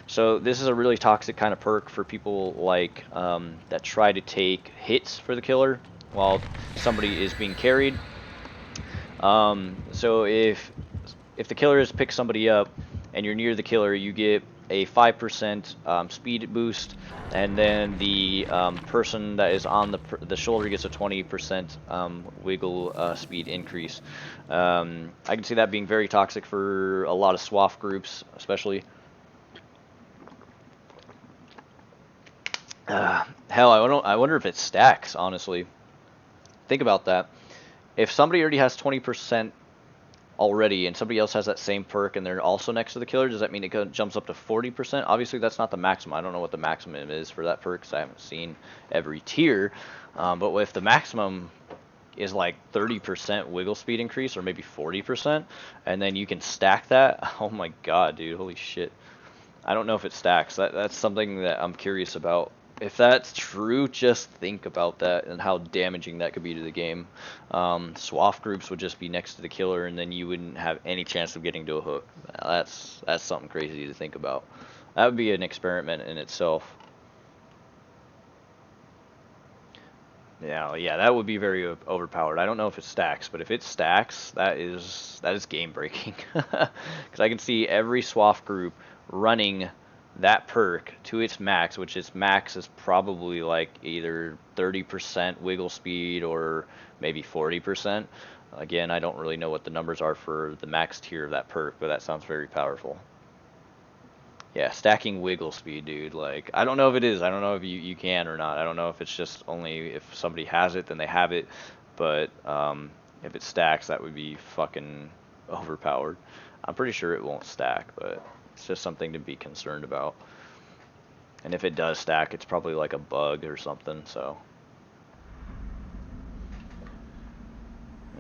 So this is a really toxic kind of perk for people like that try to take hits for the killer while somebody is being carried. So if the killer has picked somebody up and you're near the killer, you get a 5% speed boost, and then the person that is on the shoulder gets a 20% wiggle speed increase. I can see that being very toxic for a lot of SWAF groups, especially. Hell, I wonder if it stacks, honestly. Think about that. If somebody already has 20% already and somebody else has that same perk and they're also next to the killer, does that mean it jumps up to 40%? Obviously that's not the maximum. I don't know what the maximum is for that perk because I haven't seen every tier, but if the maximum is like 30% wiggle speed increase or maybe 40%, and then you can stack that, oh my god, dude, holy shit. I don't know if it stacks. That's something that I'm curious about. If that's true, just think about that and how damaging that could be to the game. SWAF groups would just be next to the killer, and then you wouldn't have any chance of getting to a hook. That's something crazy to think about. That would be an experiment in itself. Yeah, that would be very overpowered. I don't know if it stacks, but if it stacks, that is game breaking. Because I can see every SWAF group running that perk to its max, which its max is probably like either 30% wiggle speed or maybe 40%. Again, I don't really know what the numbers are for the max tier of that perk, but that sounds very powerful. Yeah, stacking wiggle speed, dude. Like, I don't know if it is. I don't know if you can or not. I don't know if it's just only if somebody has it, then they have it. But if it stacks, that would be fucking overpowered. I'm pretty sure it won't stack, but it's just something to be concerned about. And if it does stack, it's probably like a bug or something, so.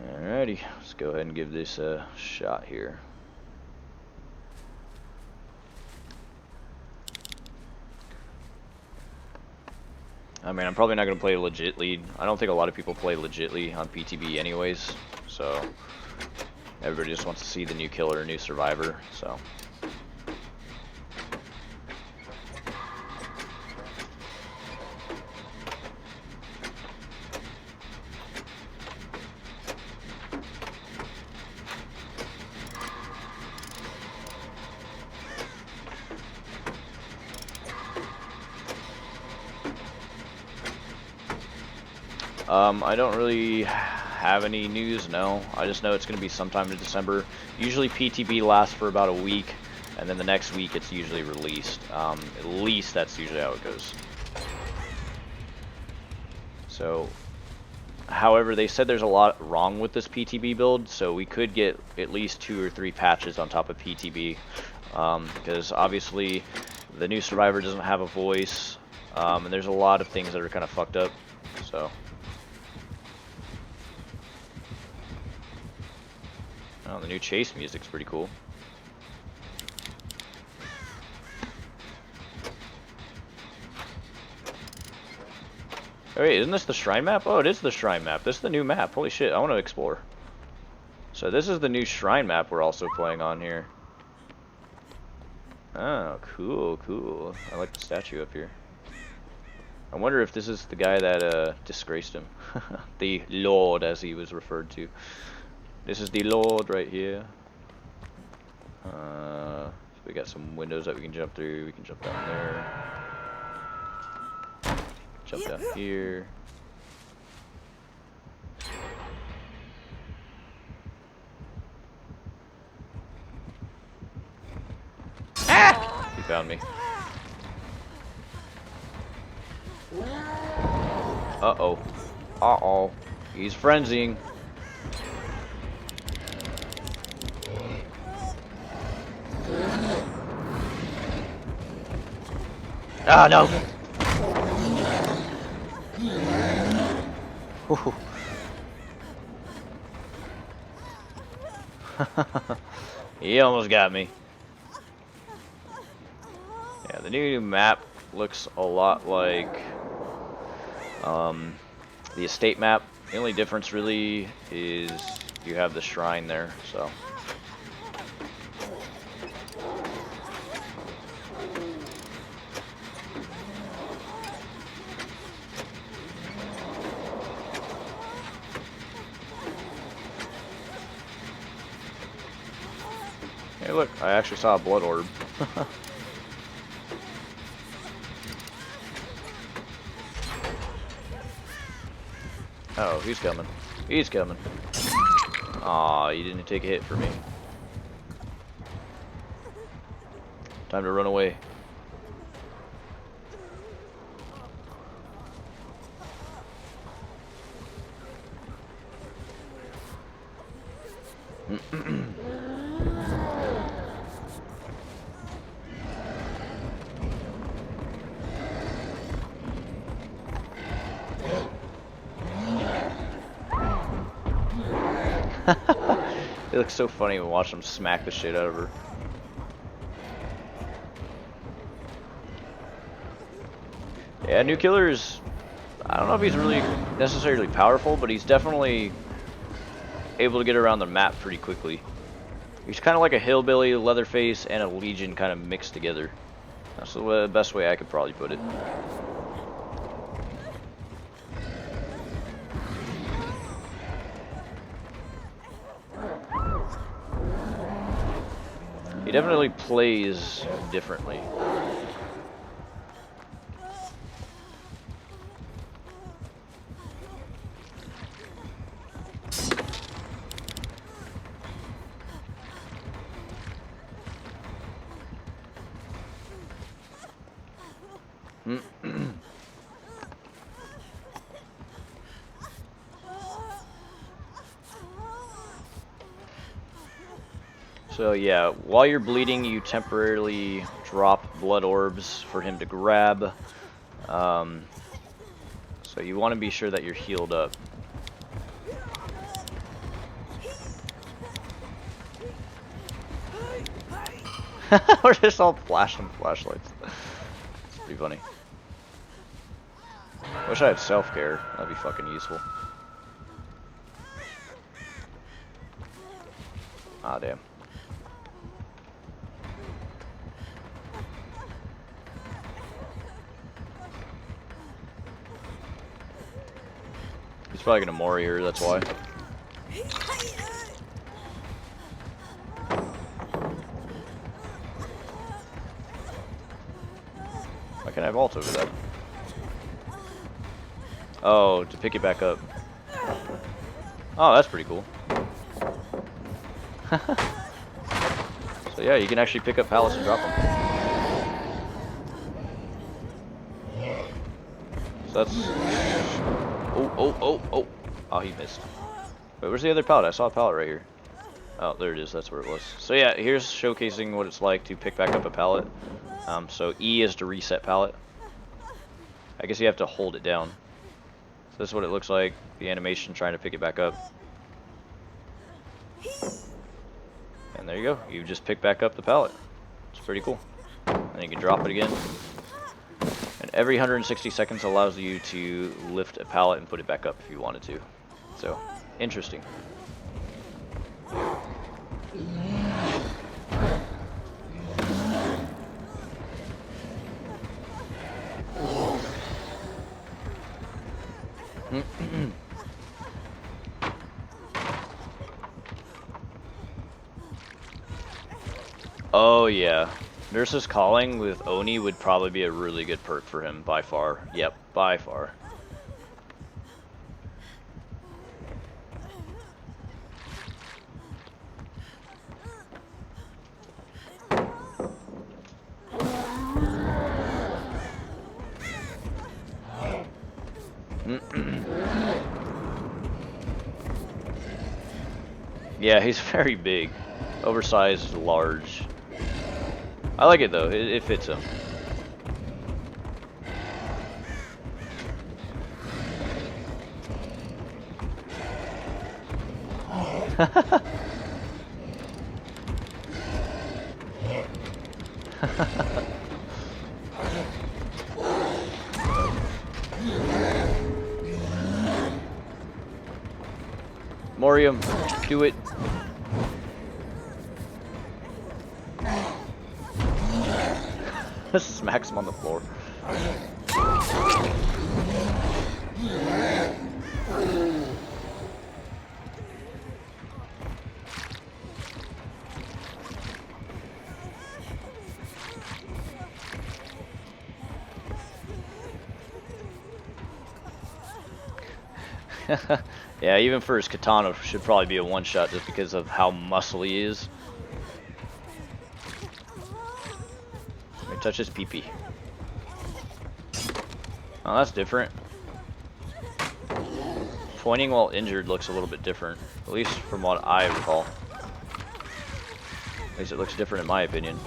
Alrighty, let's go ahead and give this a shot here. I mean, I'm probably not going to play legitly. I don't think a lot of people play legitly on PTB anyways, so everybody just wants to see the new killer, new survivor, so. I don't really have any news, no. I just know it's going to be sometime in December. Usually PTB lasts for about a week, and then the next week it's usually released. At least that's usually how it goes. So, However, they said there's a lot wrong with this PTB build, so we could get at least 2 or 3 patches on top of PTB. Because obviously the new survivor doesn't have a voice, and there's a lot of things that are kind of fucked up. So, oh, the new chase music's pretty cool. Oh, wait, isn't this the shrine map? Oh, it is the shrine map. This is the new map. Holy shit, I want to explore. So this is the new shrine map we're also playing on here. Oh, cool, cool. I like the statue up here. I wonder if this is the guy that disgraced him. The Lord, as he was referred to. This is the Lord right here. So we got some windows that we can jump through. We can jump down there. Jump down here. Ah! He found me. Uh-oh. Uh-oh. He's frenzying. Ah, no! He almost got me. Yeah, the new map looks a lot like the estate map. The only difference really is you have the shrine there, so. Hey look, I actually saw a blood orb. Oh, he's coming. He's coming. Aw, you didn't take a hit for me. Time to run away. It looks so funny when watching him smack the shit out of her. Yeah, New Killer's, I don't know if he's really necessarily powerful, but he's definitely able to get around the map pretty quickly. He's kind of like a hillbilly, Leatherface, and a Legion kind of mixed together. That's the best way I could probably put it. He definitely plays differently. So yeah, while you're bleeding, you temporarily drop blood orbs for him to grab. So you want to be sure that you're healed up. We're just all flashing flashlights. It's pretty funny. Wish I had self-care. That'd be fucking useful. Ah, damn. He's probably gonna Mori her, that's why. Why can't I vault over that? Oh, to pick it back up. Oh, that's pretty cool. So yeah, you can actually pick up pallets and drop them. So that's... Oh, oh, oh, oh. Oh, he missed. Wait, where's the other pallet? I saw a pallet right here. Oh, there it is. That's where it was. So yeah, here's showcasing what it's like to pick back up a pallet. So E is to reset pallet. I guess you have to hold it down. So this is what it looks like. The animation trying to pick it back up. And there you go. You just pick back up the pallet. It's pretty cool. And you can drop it again. And every 160 seconds allows you to lift a pallet and put it back up if you wanted to. So, interesting. Oh yeah, Nurse's Calling with Oni would probably be a really good perk for him, by far. Yep, by far. Yeah, he's very big. Oversized, large. I like it though, it fits him. Morium, do it. Smacks him on the floor. Yeah, even for his katana, should probably be a one-shot just because of how muscly he is. Let me touch his pee-pee. Oh, that's different. Pointing while injured looks a little bit different, at least from what I recall. At least it looks different in my opinion.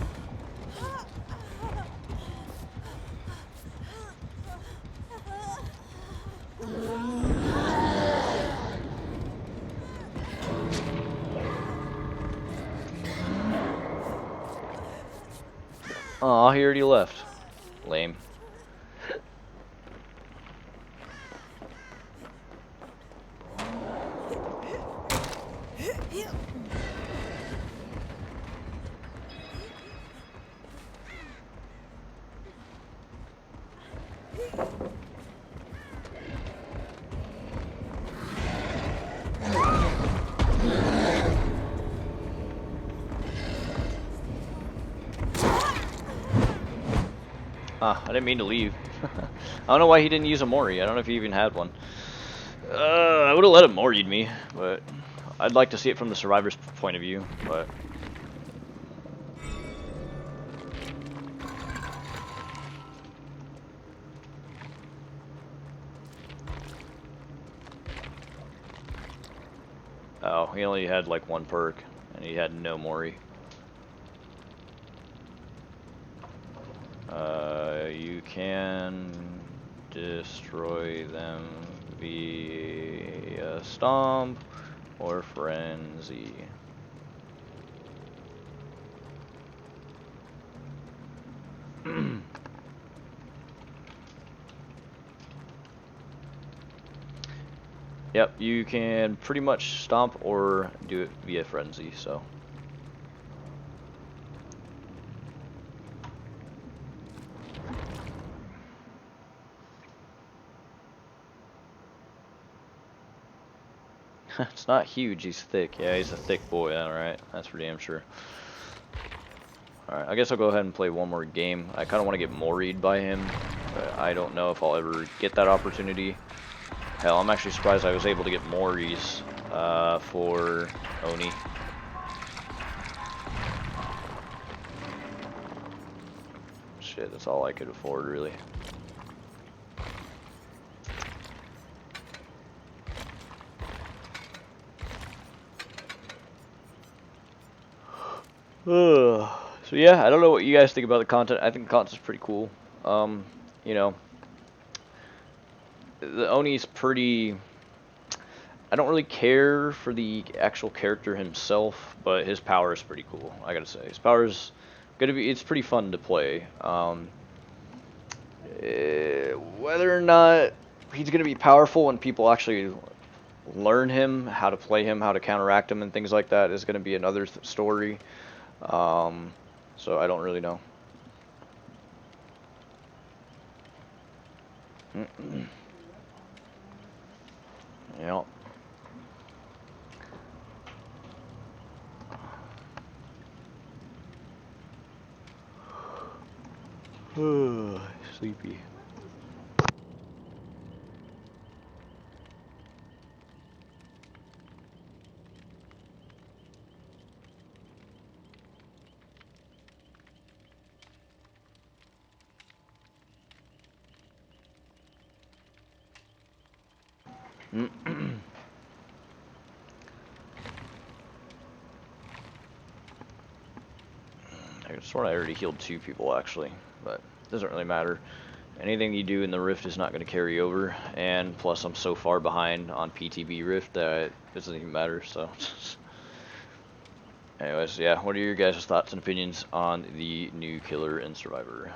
Aw, he already left. Lame. Ah, I didn't mean to leave. I don't know why he didn't use a Mori. I don't know if he even had one. I would have let him Mori'd me, but I'd like to see it from the survivor's point of view, but... Oh, he only had like one perk, and he had no Mori. You can destroy them via Stomp or Frenzy. Yep, you can pretty much Stomp or do it via Frenzy, so. It's not huge, he's thick. Yeah, he's a thick boy, alright. That's for damn sure. Alright, I guess I'll go ahead and play one more game. I kind of want to get Mori'd by him, but I don't know if I'll ever get that opportunity. Hell, I'm actually surprised I was able to get Moris for Oni. Shit, that's all I could afford, really. So yeah, I don't know what you guys think about the content. I think the content's pretty cool. You know, the Oni's pretty. I don't really care for the actual character himself, but his power is pretty cool. I gotta say, his power is gonna be. It's pretty fun to play. Whether or not he's gonna be powerful when people actually learn him, how to play him, how to counteract him, and things like that is gonna be another story. So I don't really know. Yeah. Sleepy. I swear I already healed 2 people actually, but it doesn't really matter. Anything you do in the Rift is not going to carry over, and plus I'm so far behind on PTB Rift that it doesn't even matter, so. Anyways, yeah, what are your guys' thoughts and opinions on the new killer in Survivor?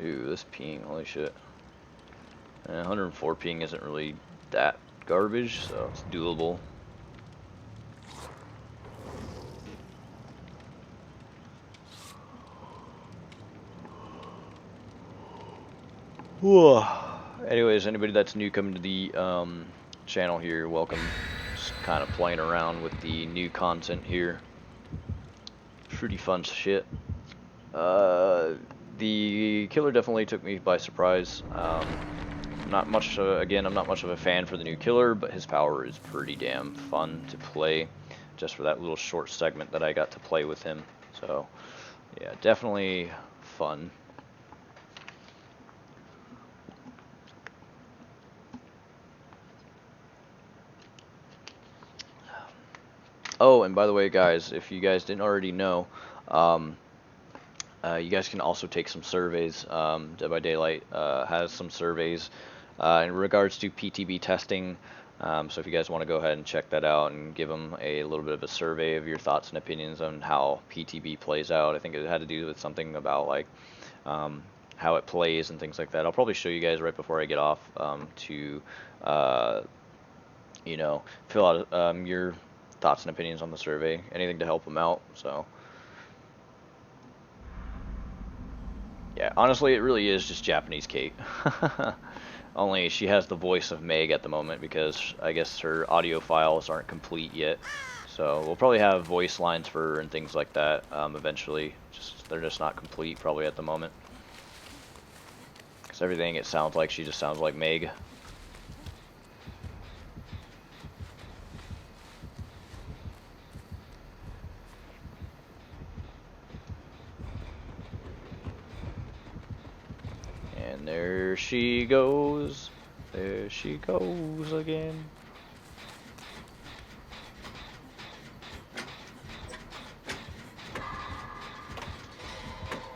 Ooh, this ping, holy shit. 104 ping isn't really that garbage, so it's doable. Anyways, anybody that's new coming to the channel here, welcome. Just kind of playing around with the new content here. Pretty fun shit. The killer definitely took me by surprise. Not much, again, I'm not much of a fan for the new killer, but his power is pretty damn fun to play, just for that little short segment that I got to play with him. So, yeah, definitely fun. Oh, and by the way, guys, if you guys didn't already know, you guys can also take some surveys. Dead by Daylight has some surveys in regards to PTB testing. So if you guys want to go ahead and check that out and give them a little bit of a survey of your thoughts and opinions on how PTB plays out. I think it had to do with something about like how it plays and things like that. I'll probably show you guys right before I get off to you know, fill out your thoughts and opinions on the survey. Anything to help them out. So. Yeah, honestly, it really is just Japanese Kate. Only she has the voice of Meg at the moment because I guess her audio files aren't complete yet. So we'll probably have voice lines for her and things like that eventually. They're just not complete probably at the moment. Because everything it sounds like, she just sounds like Meg. And there she goes. There she goes again.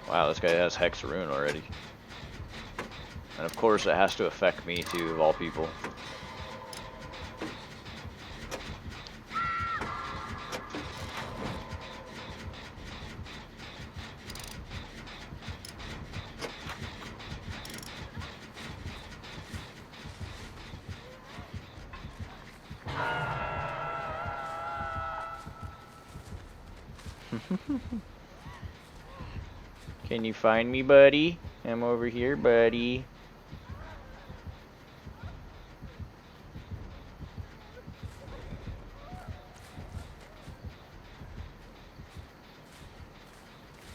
Wow, this guy has Hex Rune already. And of course it has to affect me too, of all people. Can you find me, buddy? I'm over here, buddy.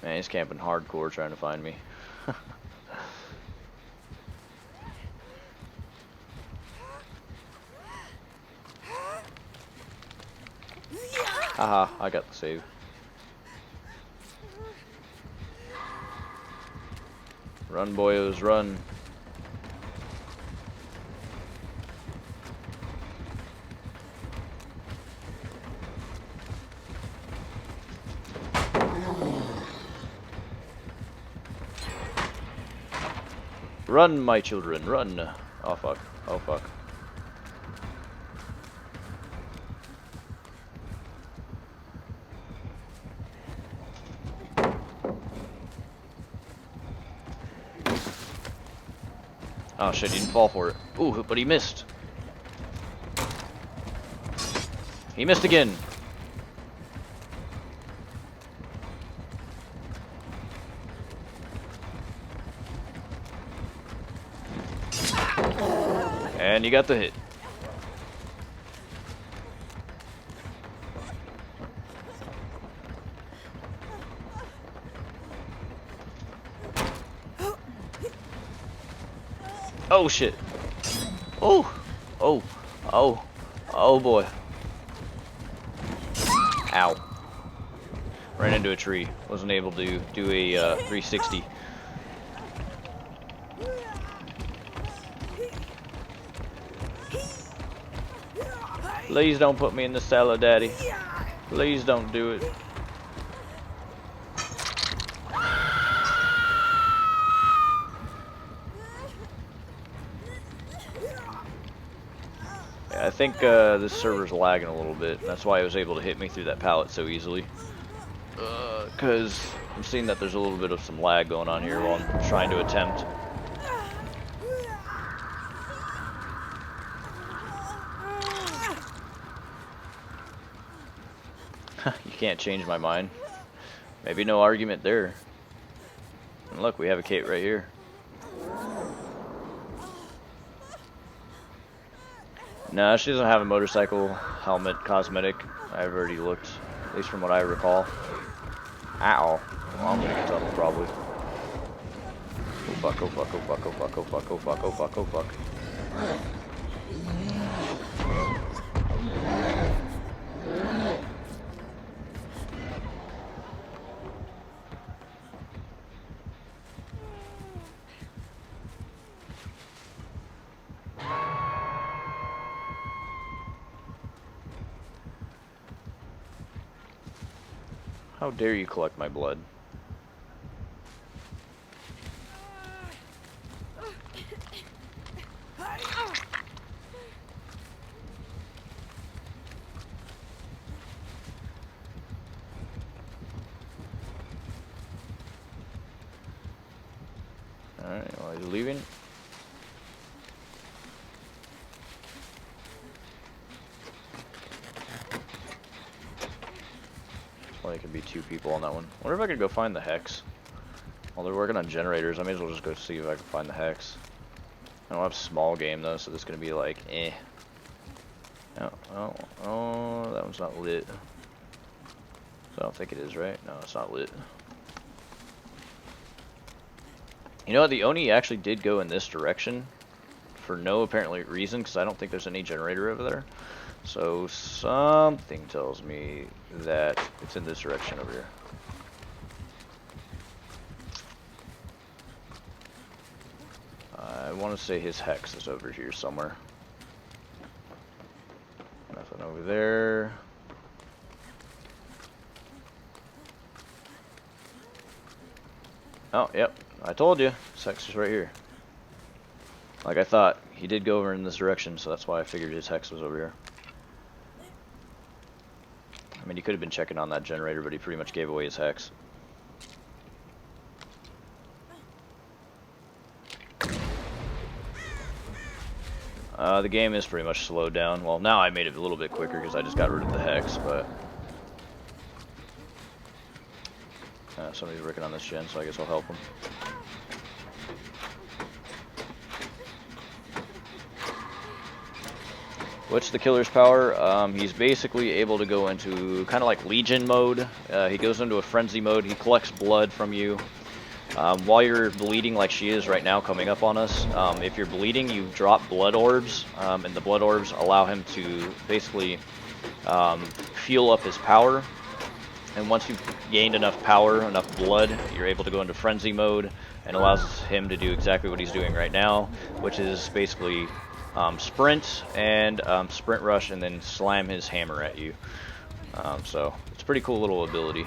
Man, he's camping hardcore trying to find me. Haha, I got the save. Run, boyos, run. Run, my children, run. Oh fuck, oh fuck. Oh shit, he didn't fall for it. Ooh, but he missed. He missed again. And you got the hit. Oh shit. Oh. Oh. Oh. Oh boy. Ow. Ran into a tree. Wasn't able to do a 360. Please don't put me in the cellar, Daddy. Please don't do it. Yeah, I think this server's lagging a little bit. That's why it was able to hit me through that pallet so easily. Because I'm seeing that there's a little bit of some lag going on here while I'm trying to attempt. You can't change my mind. Maybe no argument there. And look, we have a Kate right here. No, she doesn't have a motorcycle helmet cosmetic. I've already looked, at least from what I recall. Ow. Well, I'm gonna get tunneled probably. Oh fuck, oh fuck, oh fuck, oh fuck, oh fuck, oh fuck, oh fuck, oh fuck. How dare you collect my blood? Alright, well, he's leaving. Well, there could be two people on that one. I wonder if I could go find the hex. While they're working on generators, I may as well just go see if I can find the hex. I don't have small game though, so this is gonna be like, eh. Oh, that one's not lit. So I don't think it is, right? No, it's not lit. You know what, the Oni actually did go in this direction for no apparently reason, because I don't think there's any generator over there. So something tells me that it's in this direction over here. I want to say his hex is over here somewhere. Nothing over there. Oh, yep. I told you. His hex is right here. Like I thought. He did go over in this direction, so that's why I figured his hex was over here. I mean, he could have been checking on that generator, but he pretty much gave away his hex. The game is pretty much slowed down. Well, now I made it a little bit quicker because I just got rid of the hex, but... somebody's working on this gen, so I guess I'll help him. What's the killer's power? He's basically able to go into kind of like Legion mode. He goes into a frenzy mode. He collects blood from you. While you're bleeding like she is right now coming up on us, if you're bleeding, you drop blood orbs, and the blood orbs allow him to basically fuel up his power. And once you've gained enough power, enough blood, you're able to go into frenzy mode, and allows him to do exactly what he's doing right now, which is basically sprint and sprint rush, and then slam his hammer at you. So it's a pretty cool little ability.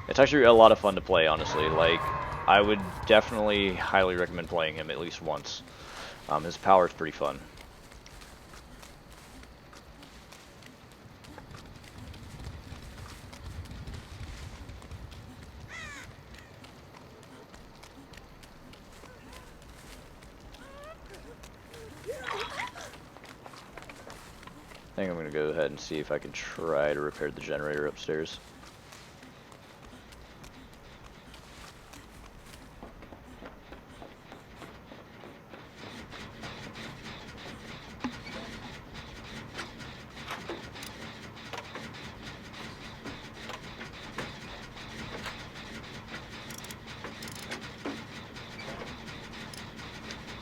It's actually a lot of fun to play, honestly. Like, I would definitely highly recommend playing him at least once. His power is pretty fun. I think I'm going to go ahead and see if I can try to repair the generator upstairs.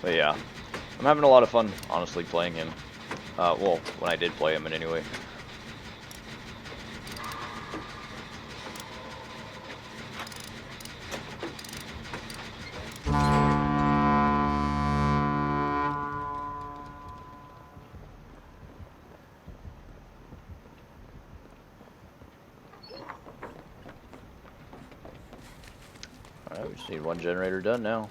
But yeah, I'm having a lot of fun, honestly, playing him. Well, when I did play him in anyway. Alright, we just need one generator done now.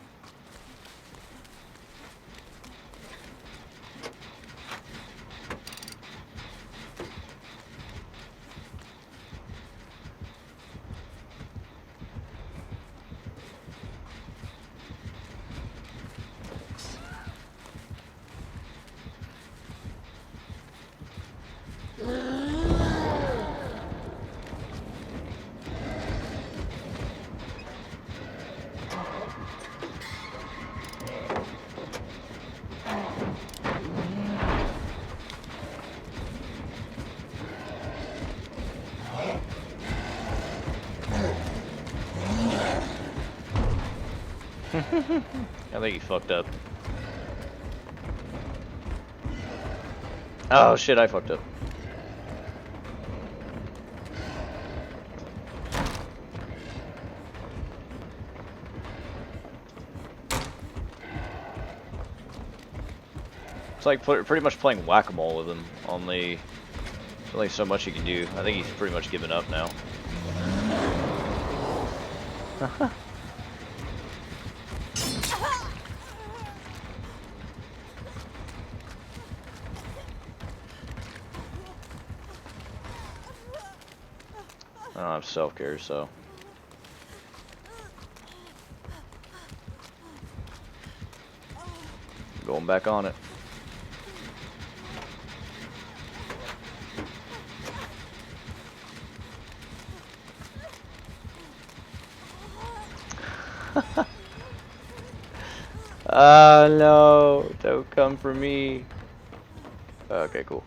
I think he fucked up. Oh shit, I fucked up. It's like pretty much playing whack-a-mole with him. Only so much he can do. I think he's pretty much given up now. I don't have self-care, so. Going back on it. Ah, no, don't come for me. Okay, cool.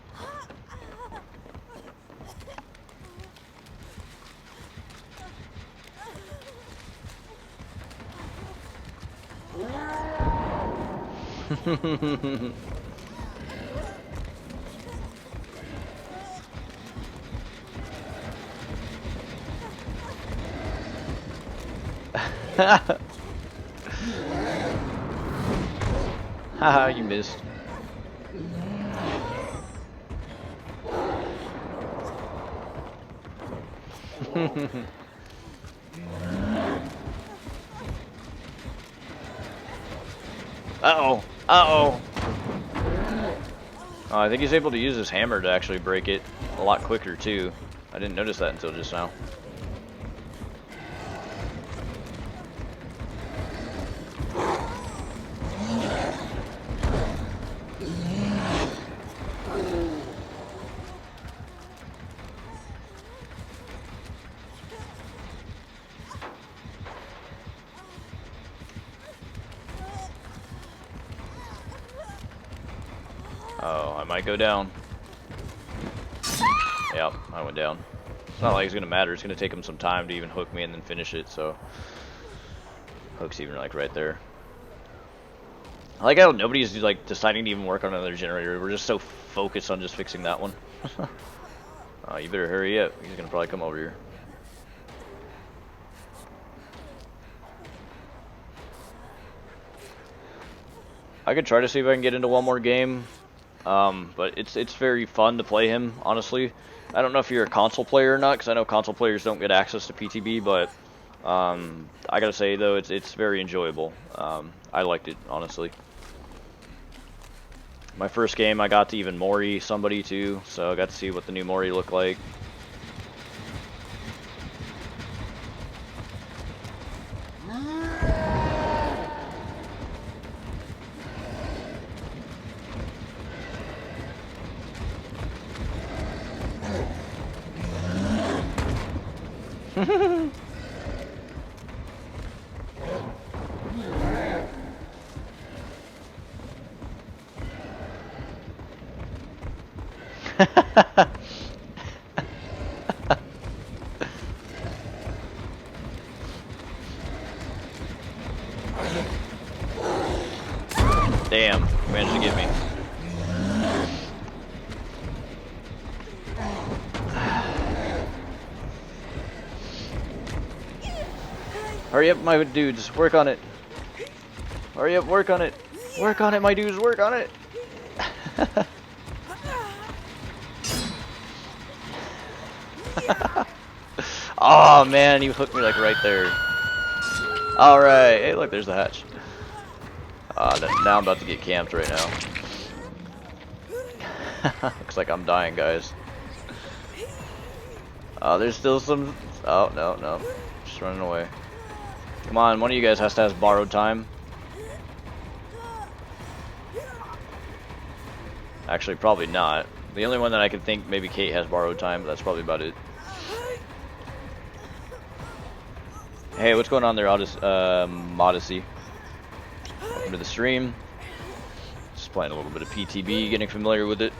Haha, you missed. Uh-oh. Uh-oh. Oh, I think he's able to use his hammer to actually break it a lot quicker, too. I didn't notice that until just now. Oh. I might go down. Yep, I went down. It's not like it's gonna matter. It's gonna take him some time to even hook me and then finish it. So hook's even like right there. I like how nobody's like deciding to even work on another generator. We're just so focused on just fixing that one. You better hurry up. He's gonna probably come over here. I could try to see if I can get into one more game, but it's very fun to play him, honestly. I don't know if you're a console player or not, because I know console players don't get access to PTB, but I gotta say though, it's very enjoyable. I liked it, honestly. My first game, I got to even Mori somebody too, so I got to see what the new Mori looked like. Damn, managed to get me. Hurry up, my dudes, work on it. Hurry up, work on it. Work on it, my dudes, work on it. Oh man, you hooked me like right there. Alright, hey look, there's the hatch. Now I'm about to get camped right now. Looks like I'm dying, guys. There's still some... Oh, no. Just running away. Come on, one of you guys has to have borrowed time. Actually, probably not. The only one that I can think maybe Kate has borrowed time, but that's probably about it. Hey, what's going on there, Odyssey? Welcome to the stream. Just playing a little bit of PTB, getting familiar with it.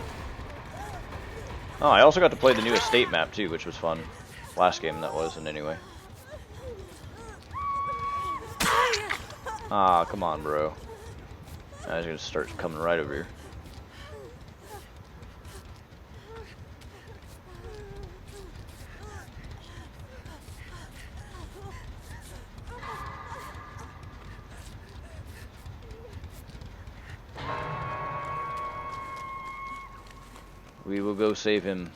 Oh, I also got to play the new estate map too, which was fun. Last game that was, and anyway. Ah, come on, bro. I was gonna start coming right over here. We will go save him.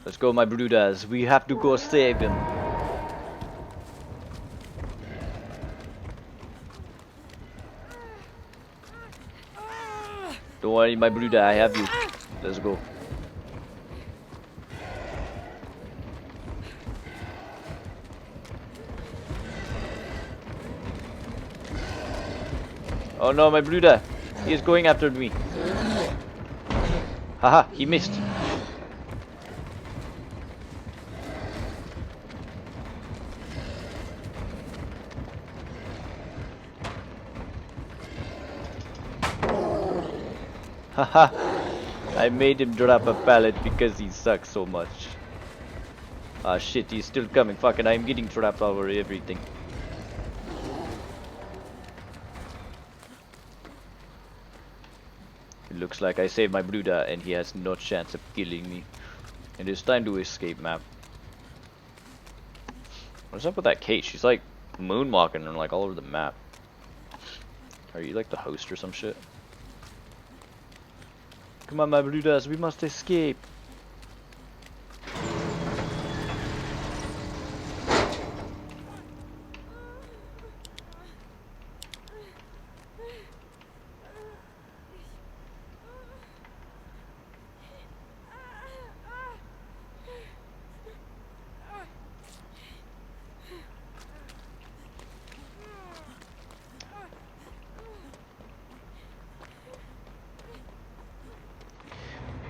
Let's go, my brothers. We have to go save him. Don't worry, my brother. I have you. Let's go. Oh no, my brother. He is going after me. Haha, he missed. Haha, I made him drop a pallet because he sucks so much. Ah shit, he's still coming. Fuck it, I'm getting trapped over everything. It looks like I saved my brother and he has no chance of killing me. It is time to escape, map. What's up with that Kate? She's like moonwalking and like all over the map. Are you like the host or some shit? Come on, my brothers, we must escape.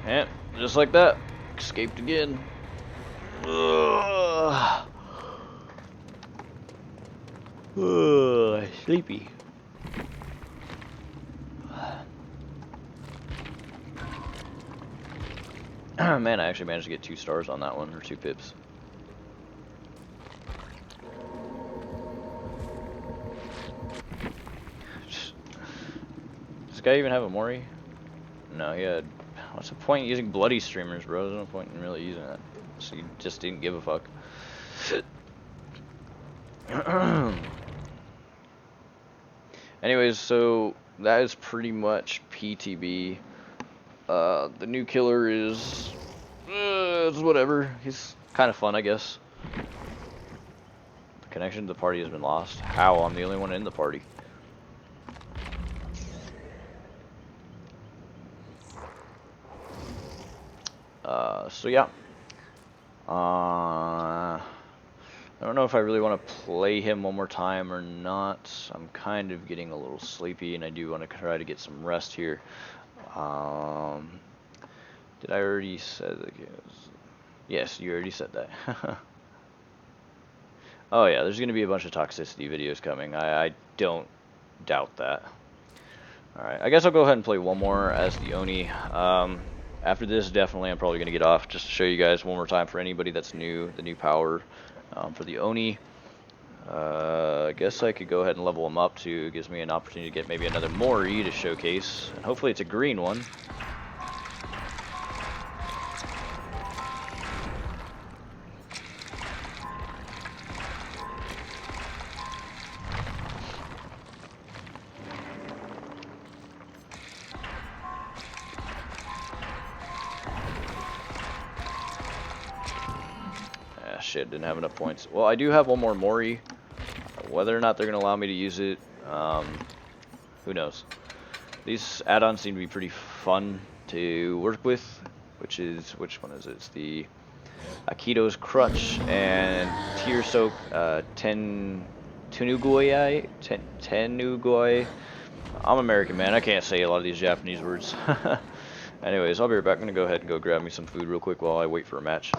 And just like that, escaped again. Sleepy. Man, I actually managed to get 2 stars on that one, or 2 pips. Does this guy even have a Mori? No, he had... What's the point using bloody streamers, bro? There's no point in really using that. So you just didn't give a fuck. Anyways, so that is pretty much PTB. The new killer is... it's whatever. He's kind of fun, I guess. The connection to the party has been lost. How? I'm the only one in the party. So yeah. I don't know if I really want to play him one more time or not. I'm kind of getting a little sleepy, and I do want to try to get some rest here. Did I already say that? Yes, you already said that. Oh yeah, there's going to be a bunch of toxicity videos coming. I don't doubt that. Alright, I guess I'll go ahead and play one more as the Oni. After this, definitely I'm probably going to get off just to show you guys one more time for anybody that's new, the new power for the Oni. I guess I could go ahead and level him up too. It gives me an opportunity to get maybe another Mori to showcase. And hopefully it's a green one. Shit, didn't have enough points. Well, I do have one more Mori. Whether or not they're going to allow me to use it, who knows. These add-ons seem to be pretty fun to work with, which one is it? It's the Akito's Crutch and Tear Soak Tenugoi. I'm American, man. I can't say a lot of these Japanese words. Anyways, I'll be right back. I'm going to go ahead and go grab me some food real quick while I wait for a match.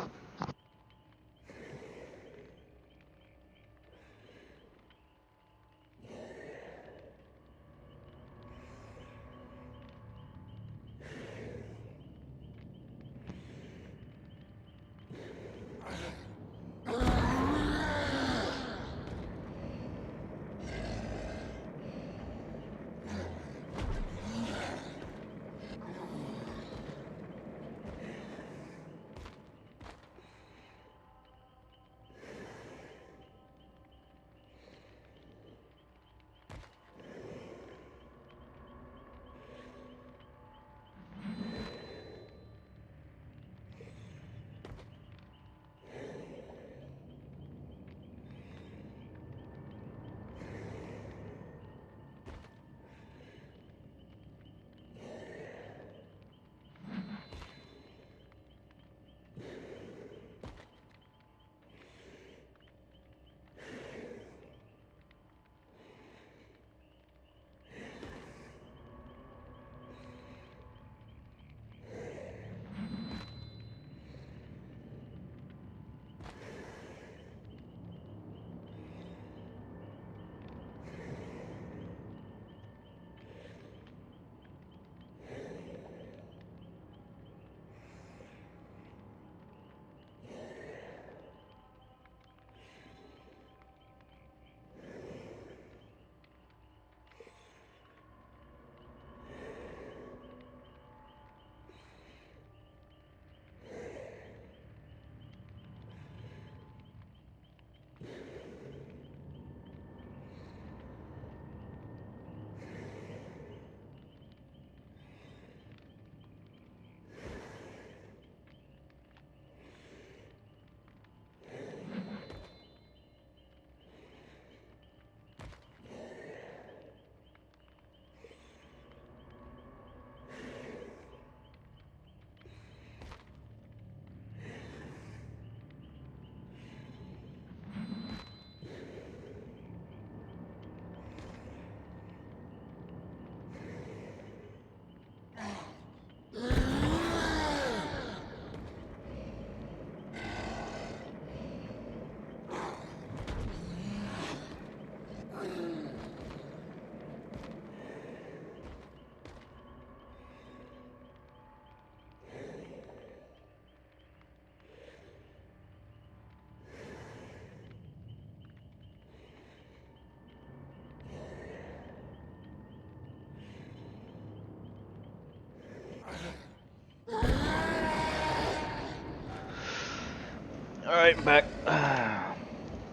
Alright, I'm back.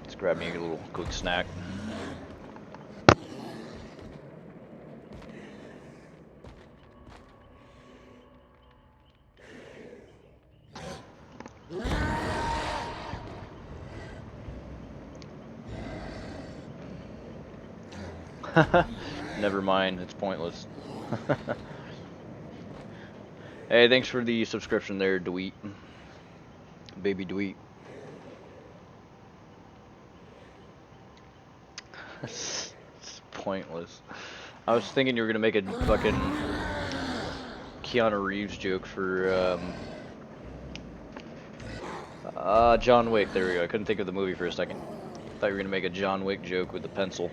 Let's grab me a little quick snack. Never mind, it's pointless. Hey, thanks for the subscription there, Dweet. Baby Dweet. It's pointless. I was thinking you were gonna make a fucking Keanu Reeves joke for John Wick. There we go. I couldn't think of the movie for a second. Thought you were gonna make a John Wick joke with the pencil.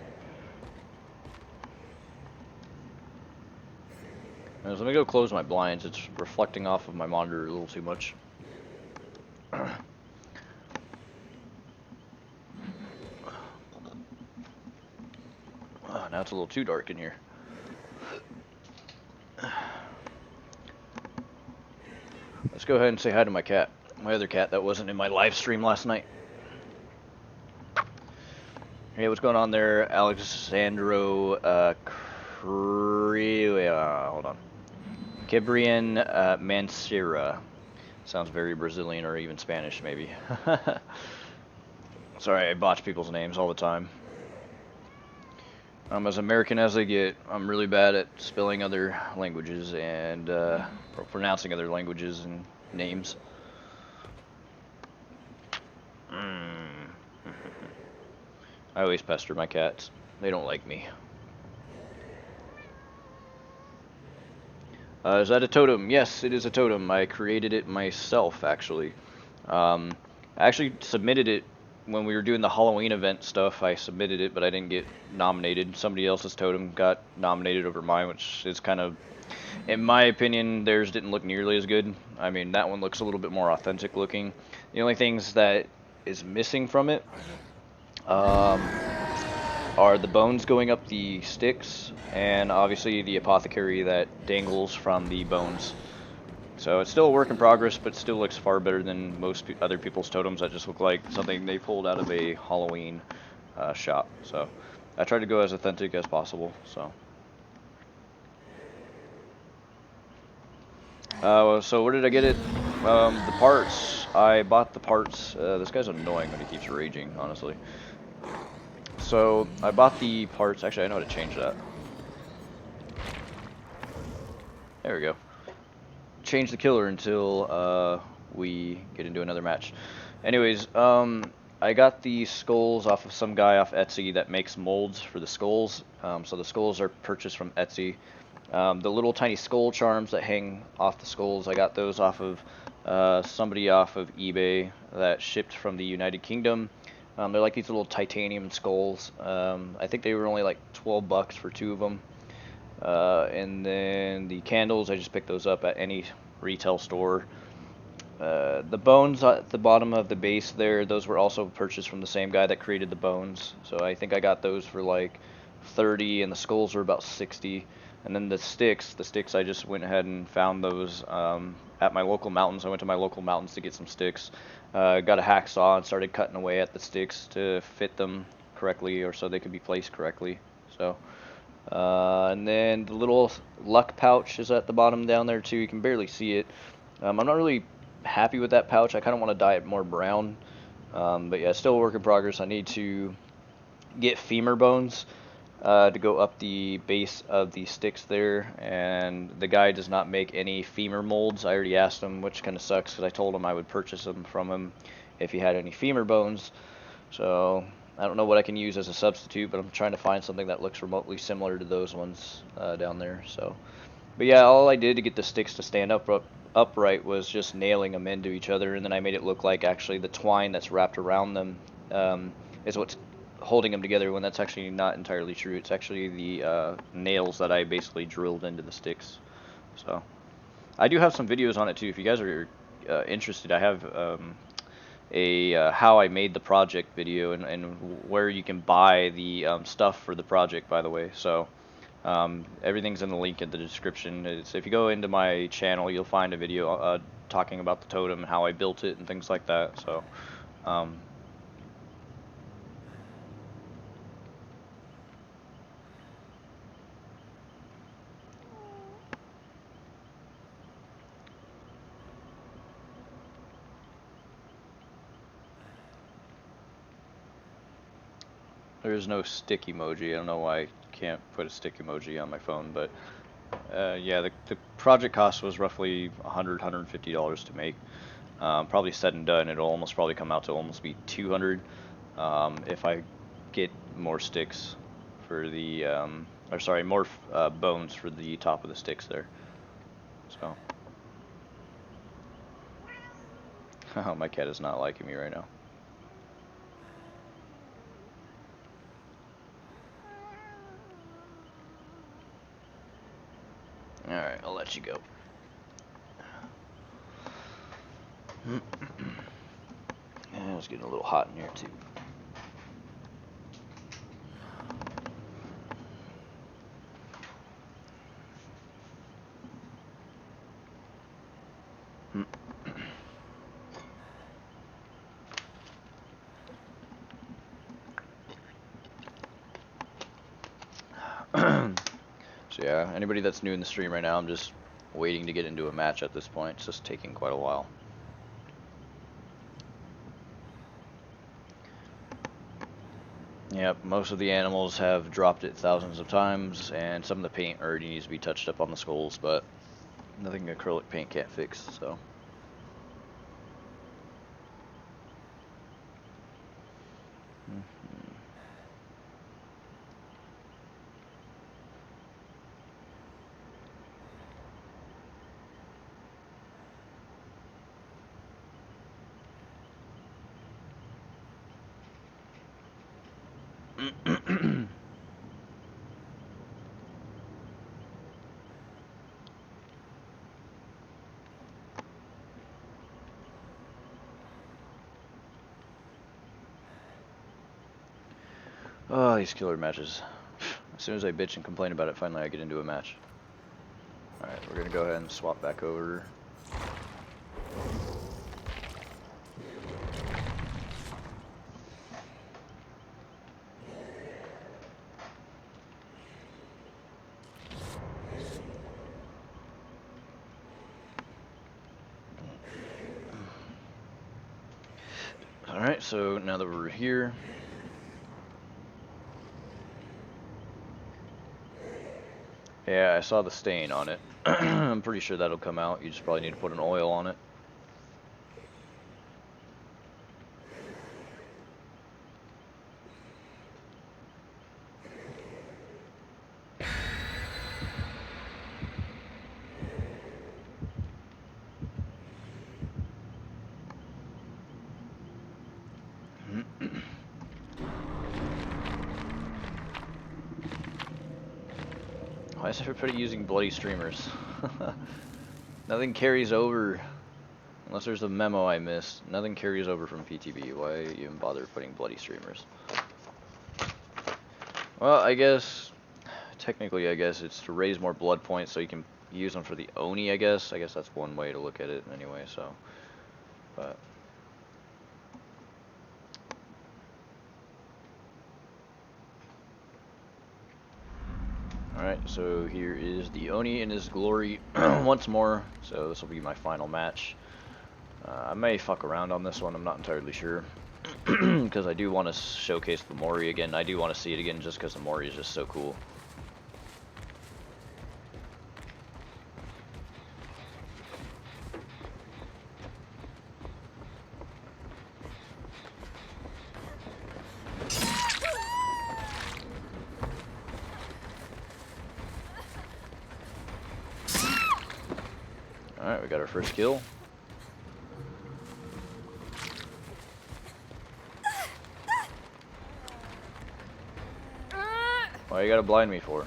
Anyways, let me go close my blinds. It's reflecting off of my monitor a little too much. Oh, now it's a little too dark in here. Let's go ahead and say hi to my cat. My other cat that wasn't in my live stream last night. Hey, what's going on there, Alexandro hold on. Kibrian Mancera. Sounds very Brazilian or even Spanish, maybe. Sorry, I botch people's names all the time. I'm as American as they get. I'm really bad at spelling other languages and pronouncing other languages and names. I always pester my cats. They don't like me. Is that a totem? Yes, it is a totem. I created it myself, actually. I actually submitted it when we were doing the Halloween event stuff. I submitted it, but I didn't get nominated. Somebody else's totem got nominated over mine, which is kind of, in my opinion, theirs didn't look nearly as good. I mean, that one looks a little bit more authentic looking. The only things that is missing from it are the bones going up the sticks, and obviously the apothecary that dangles from the bones. So it's still a work in progress, but still looks far better than most other people's totems that just look like something they pulled out of a Halloween shop. So I tried to go as authentic as possible. So where did I get it? The parts. I bought the parts. This guy's annoying when he keeps raging, honestly. So I bought the parts. Actually, I know how to change that. There we go. Change the killer until we get into another match. Anyways, I got the skulls off of some guy off Etsy that makes molds for the skulls. So the skulls are purchased from Etsy. The little tiny skull charms that hang off the skulls, I got those off of somebody off of eBay that shipped from the United Kingdom. They're like these little titanium skulls. I think they were only like 12 bucks for 2 of them. And then the candles, I just picked those up at any retail store. The bones at the bottom of the base there, those were also purchased from the same guy that created the bones. So I think I got those for like 30, and the skulls were about 60. And then the sticks I just went ahead and found those at my local mountains. I went to my local mountains to get some sticks. Got a hacksaw and started cutting away at the sticks to fit them correctly, or so they could be placed correctly. So, and then the little luck pouch is at the bottom down there too. You can barely see it. I'm not really happy with that pouch. I kind of want to dye it more brown. But yeah, still a work in progress. I need to get femur bones to go up the base of the sticks there, and the guy does not make any femur molds. I already asked him, which kind of sucks because I told him I would purchase them from him if he had any femur bones. So I don't know what I can use as a substitute, but I'm trying to find something that looks remotely similar to those ones down there. So, but yeah, all I did to get the sticks to stand upright was just nailing them into each other, and then I made it look like actually the twine that's wrapped around them is what's holding them together, when that's actually not entirely true. It's actually the nails that I basically drilled into the sticks. So I do have some videos on it too if you guys are interested. I have a how I made the project video, and where you can buy the stuff for the project, by the way. So everything's in the link in the description. If you go into my channel, you'll find a video talking about the totem and how I built it and things like that. So Um, There's no stick emoji. I don't know why I can't put a stick emoji on my phone, but yeah, the project cost was roughly $150 to make. Probably said and done, it'll almost probably come out to almost be 200 if I get more sticks for the, or sorry, more bones for the top of the sticks there. So, oh, my cat is not liking me right now. Alright, I'll let you go. Yeah, it's getting a little hot in here too. So yeah, anybody that's new in the stream right now, I'm just waiting to get into a match at this point. It's just taking quite a while. Yep, most of the animals have dropped it thousands of times, and some of the paint already needs to be touched up on the skulls, but nothing acrylic paint can't fix, so. Oh, these killer matches. As soon as I bitch and complain about it, finally I get into a match. Alright, we're gonna go ahead and swap back over. Alright, so now that we're here, yeah, I saw the stain on it. I'm pretty sure that'll come out. You just probably need to put an oil on it. Why is everybody using bloody streamers? Nothing carries over. Unless there's a memo I missed. Nothing carries over from PTB. Why even bother putting bloody streamers? Well, I guess, technically I guess it's to raise more blood points so you can use them for the Oni, I guess. I guess that's one way to look at it anyway, so. But. Alright, so here is the Oni in his glory once more. So this will be my final match. I may fuck around on this one, I'm not entirely sure. Because I do want to showcase the Mori again. I do want to see it again just because the Mori is just so cool. Alright, we got our first kill. Why you gotta blind me for?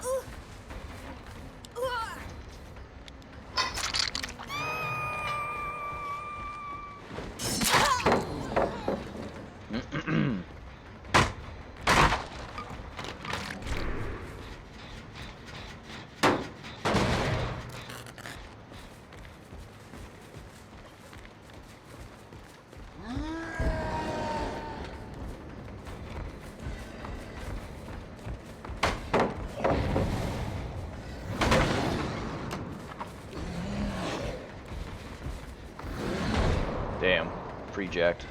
Damn, pre-jacked.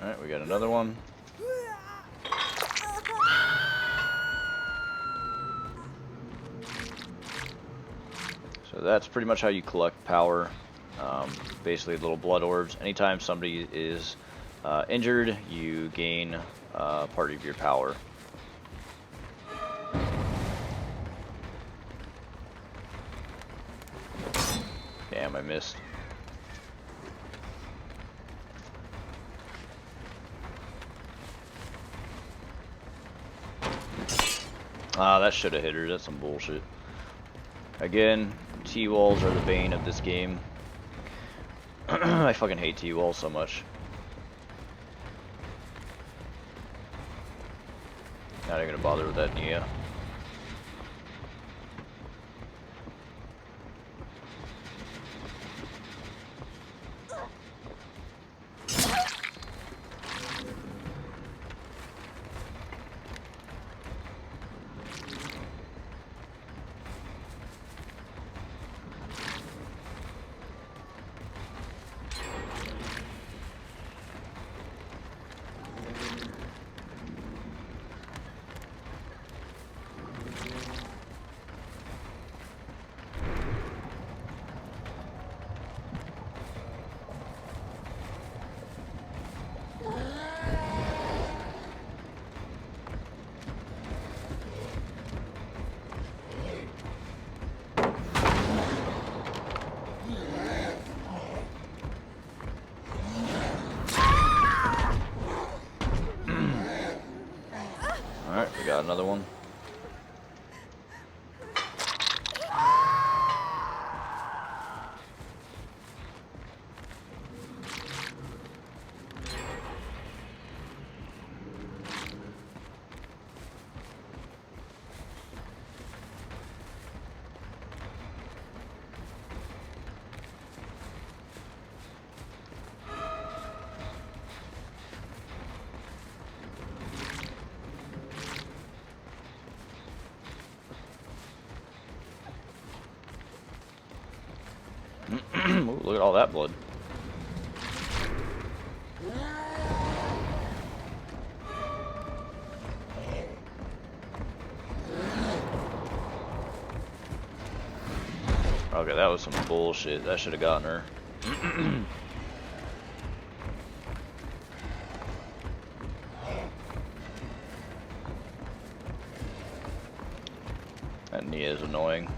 Alright, we got another one. So that's pretty much how you collect power. Basically little blood orbs. Anytime somebody is injured, you gain part of your power. Damn, I missed. Ah, that should have hit her. That's some bullshit. Again, T-walls are the bane of this game. I fucking hate T-walls so much. Not even gonna bother with that Nia. Alright, we got another one. Ooh, look at all that blood. Okay, that was some bullshit. That should have gotten her. That Nia is annoying.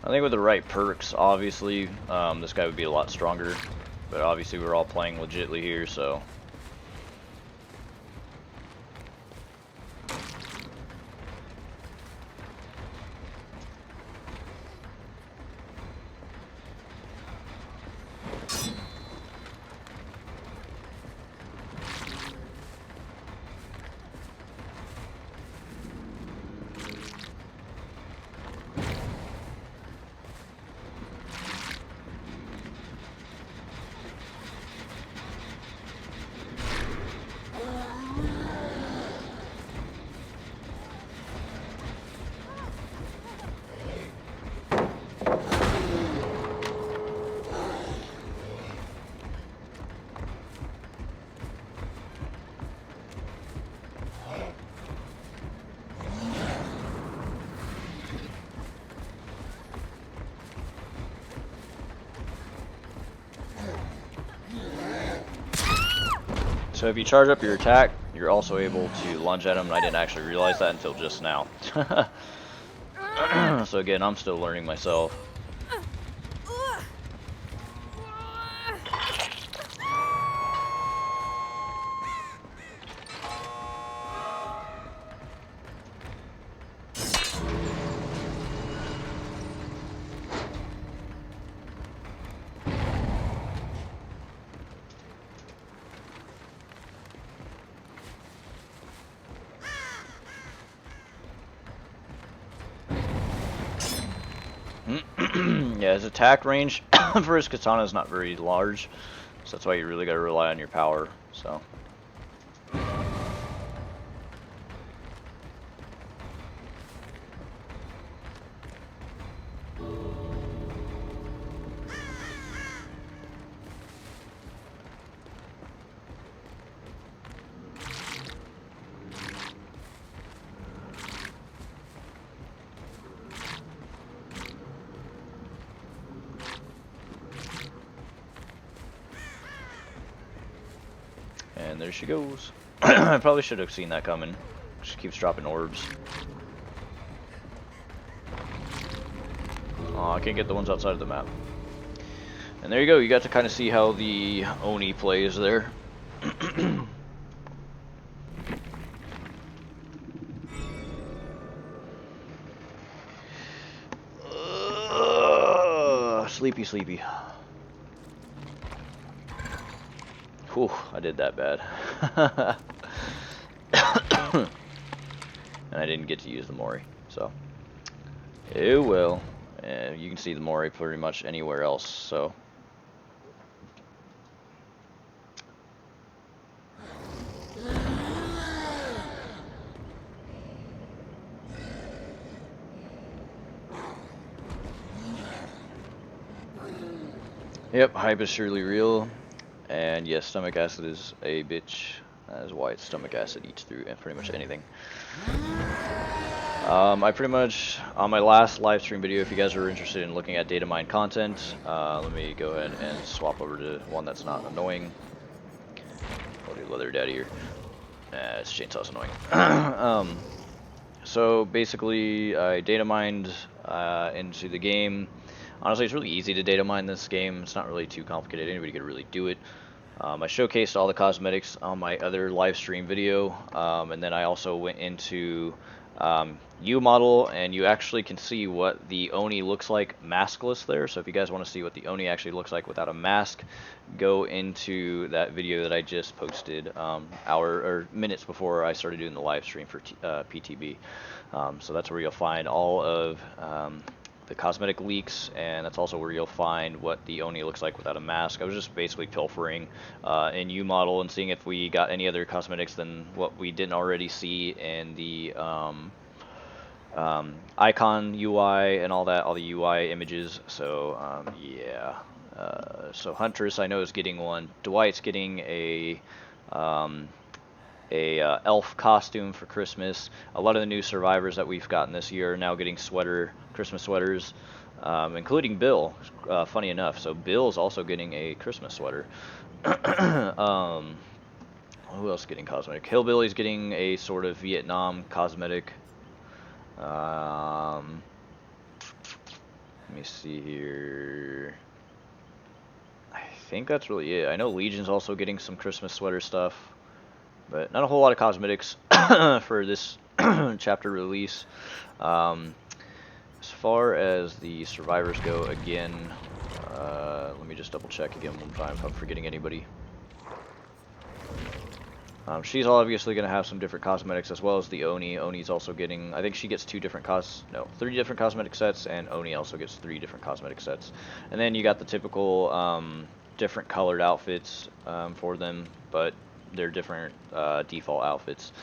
I think with the right perks, obviously, this guy would be a lot stronger. But obviously we're all playing legitly here, so... So if you charge up your attack, you're also able to lunge at him, and I didn't actually realize that until just now. So again, I'm still learning myself. Yeah, his attack range for his katana is not very large, so that's why you really got to rely on your power. So. And there she goes. I probably should have seen that coming. She keeps dropping orbs. Oh, I can't get the ones outside of the map. And there you go. You got to kind of see how the Oni plays there. Sleepy, sleepy. Whew, I did that bad. And I didn't get to use the Mori, so. Oh well. You can see the Mori pretty much anywhere else, so. Yep, hype is surely real. And yes, stomach acid is a bitch. That is why stomach acid eats through pretty much anything. I pretty much, on my last live stream video, if you guys are interested in looking at data mine content, let me go ahead and swap over to one that's not annoying. I'll do Leather Daddy here. This chainsaw's annoying. So basically, I data mined into the game. Honestly, it's really easy to data mine this game. It's not really too complicated. Anybody could really do it. I showcased all the cosmetics on my other live stream video, and then I also went into U model, and you actually can see what the Oni looks like maskless there. So if you guys want to see what the Oni actually looks like without a mask, go into that video that I just posted minutes before I started doing the live stream for PTB. So that's where you'll find all of the cosmetic leaks, and that's also where you'll find what the Oni looks like without a mask. I was just basically pilfering in U model and seeing if we got any other cosmetics than what we didn't already see in the icon UI and all that, all the UI images. So yeah. So Huntress I know is getting one. Dwight's getting a elf costume for Christmas. A lot of the new survivors that we've gotten this year are now getting Christmas sweaters, including Bill, funny enough. So Bill's also getting a Christmas sweater. Who else is getting cosmetic? Hillbilly's getting a sort of Vietnam cosmetic. Let me see here. I think that's really it. I know Legion's also getting some Christmas sweater stuff, but not a whole lot of cosmetics for this chapter release. As far as the survivors go, again, let me just double check again one time if I'm forgetting anybody. She's obviously going to have some different cosmetics as well as the Oni. Oni's also getting, I think she gets 3 different cosmetic sets, and Oni also gets 3 different cosmetic sets. And then you got the typical different colored outfits for them, but they're different default outfits.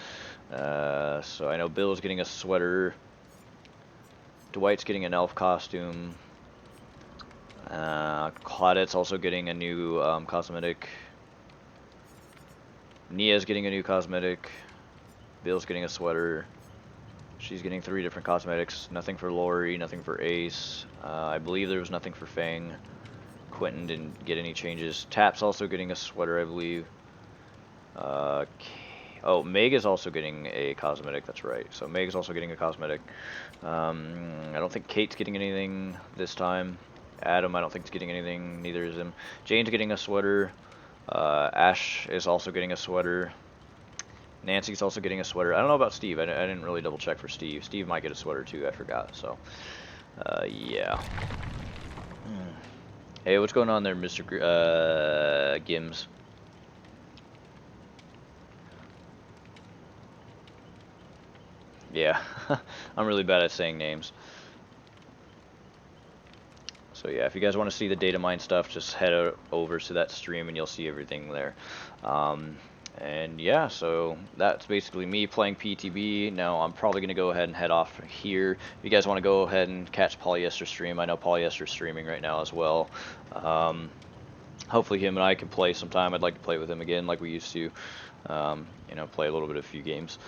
So I know Bill's getting a sweater. Dwight's getting an elf costume. Claudette's also getting a new cosmetic. Nia's getting a new cosmetic. Bill's getting a sweater. She's getting 3 different cosmetics. Nothing for Lori, nothing for Ace. I believe there was nothing for Fang. Quentin didn't get any changes. Tap's also getting a sweater, I believe. Oh, Meg is also getting a cosmetic, that's right. So Meg is also getting a cosmetic. I don't think Kate's getting anything this time. Adam, I don't think is getting anything, neither is him. Jane's getting a sweater. Ash is also getting a sweater. Nancy's also getting a sweater. I don't know about Steve. I didn't really double check for Steve. Steve might get a sweater too, I forgot. So, yeah. Hey, what's going on there, Mr. Gims? Yeah, I'm really bad at saying names. So yeah, if you guys want to see the data mine stuff, just head over to that stream and you'll see everything there. And yeah, so that's basically me playing PTB. Now I'm probably going to go ahead and head off here. If you guys want to go ahead and catch Polyester stream, I know Polyester's streaming right now as well. Hopefully him and I can play sometime. I'd like to play with him again like we used to. You know, play a little bit of a few games.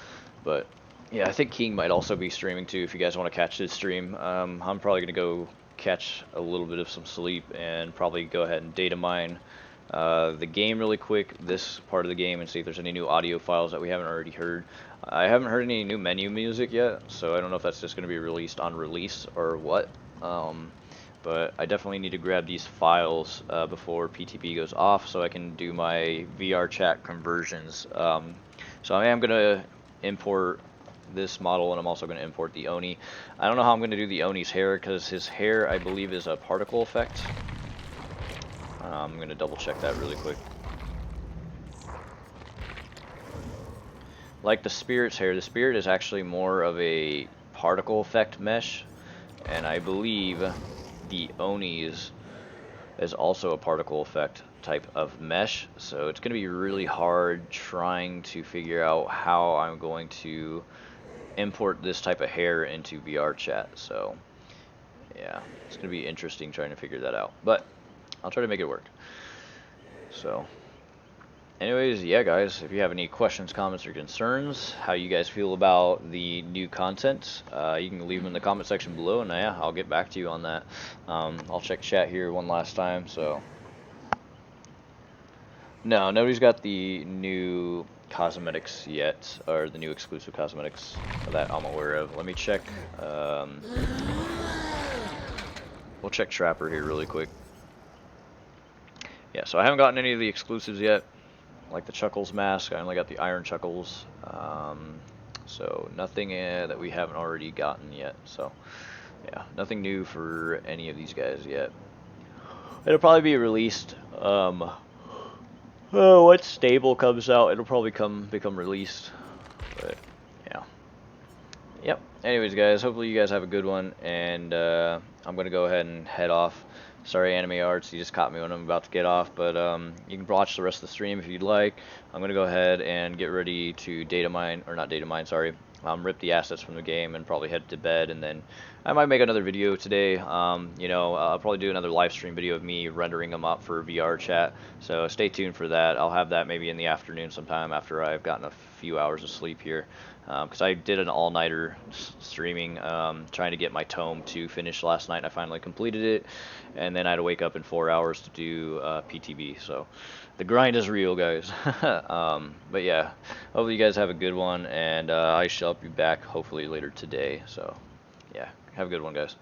But yeah, I think King might also be streaming too if you guys want to catch his stream. I'm probably going to go catch a little bit of some sleep and probably go ahead and data mine the game really quick, this part of the game, and see if there's any new audio files that we haven't already heard. I haven't heard any new menu music yet, so I don't know if that's just going to be released on release or what. But I definitely need to grab these files before PTB goes off so I can do my VR chat conversions. So I am going to import this model, and I'm also going to import the Oni. I don't know how I'm going to do the Oni's hair, because his hair, I believe, is a particle effect. I'm going to double check that really quick. Like the Spirit's hair, the Spirit is actually more of a particle effect mesh, and I believe the Oni's is also a particle effect type of mesh, so it's going to be really hard trying to figure out how I'm going to import this type of hair into VR chat. So yeah, it's going to be interesting trying to figure that out, but I'll try to make it work. So anyways, yeah guys, if you have any questions, comments, or concerns, how you guys feel about the new content, you can leave them in the comment section below, and yeah, I'll get back to you on that. I'll check chat here one last time. So no, nobody's got the new cosmetics yet, or the new exclusive cosmetics that I'm aware of. Let me check. We'll check Trapper here really quick. Yeah, so I haven't gotten any of the exclusives yet, like the Chuckles mask. I only got the Iron Chuckles, so nothing that we haven't already gotten yet. So yeah, nothing new for any of these guys yet. It'll probably be released once Stable comes out. It'll probably become released. But yeah, yep. Anyways, guys, hopefully you guys have a good one, and I'm gonna go ahead and head off. Sorry, Anime Arts, you just caught me when I'm about to get off, but you can watch the rest of the stream if you'd like. I'm gonna go ahead and get ready to data mine, or not data mine, sorry, rip the assets from the game and probably head to bed, and then I might make another video today. You know, I'll probably do another live stream video of me rendering them up for VR chat, so stay tuned for that. I'll have that maybe in the afternoon sometime after I've gotten a few hours of sleep here, because I did an all-nighter streaming trying to get my Tome 2 finished last night. I finally completed it, and then I had to wake up in 4 hours to do PTB, so the grind is real, guys. But yeah, hopefully you guys have a good one, and I shall be back hopefully later today. So yeah, have a good one, guys.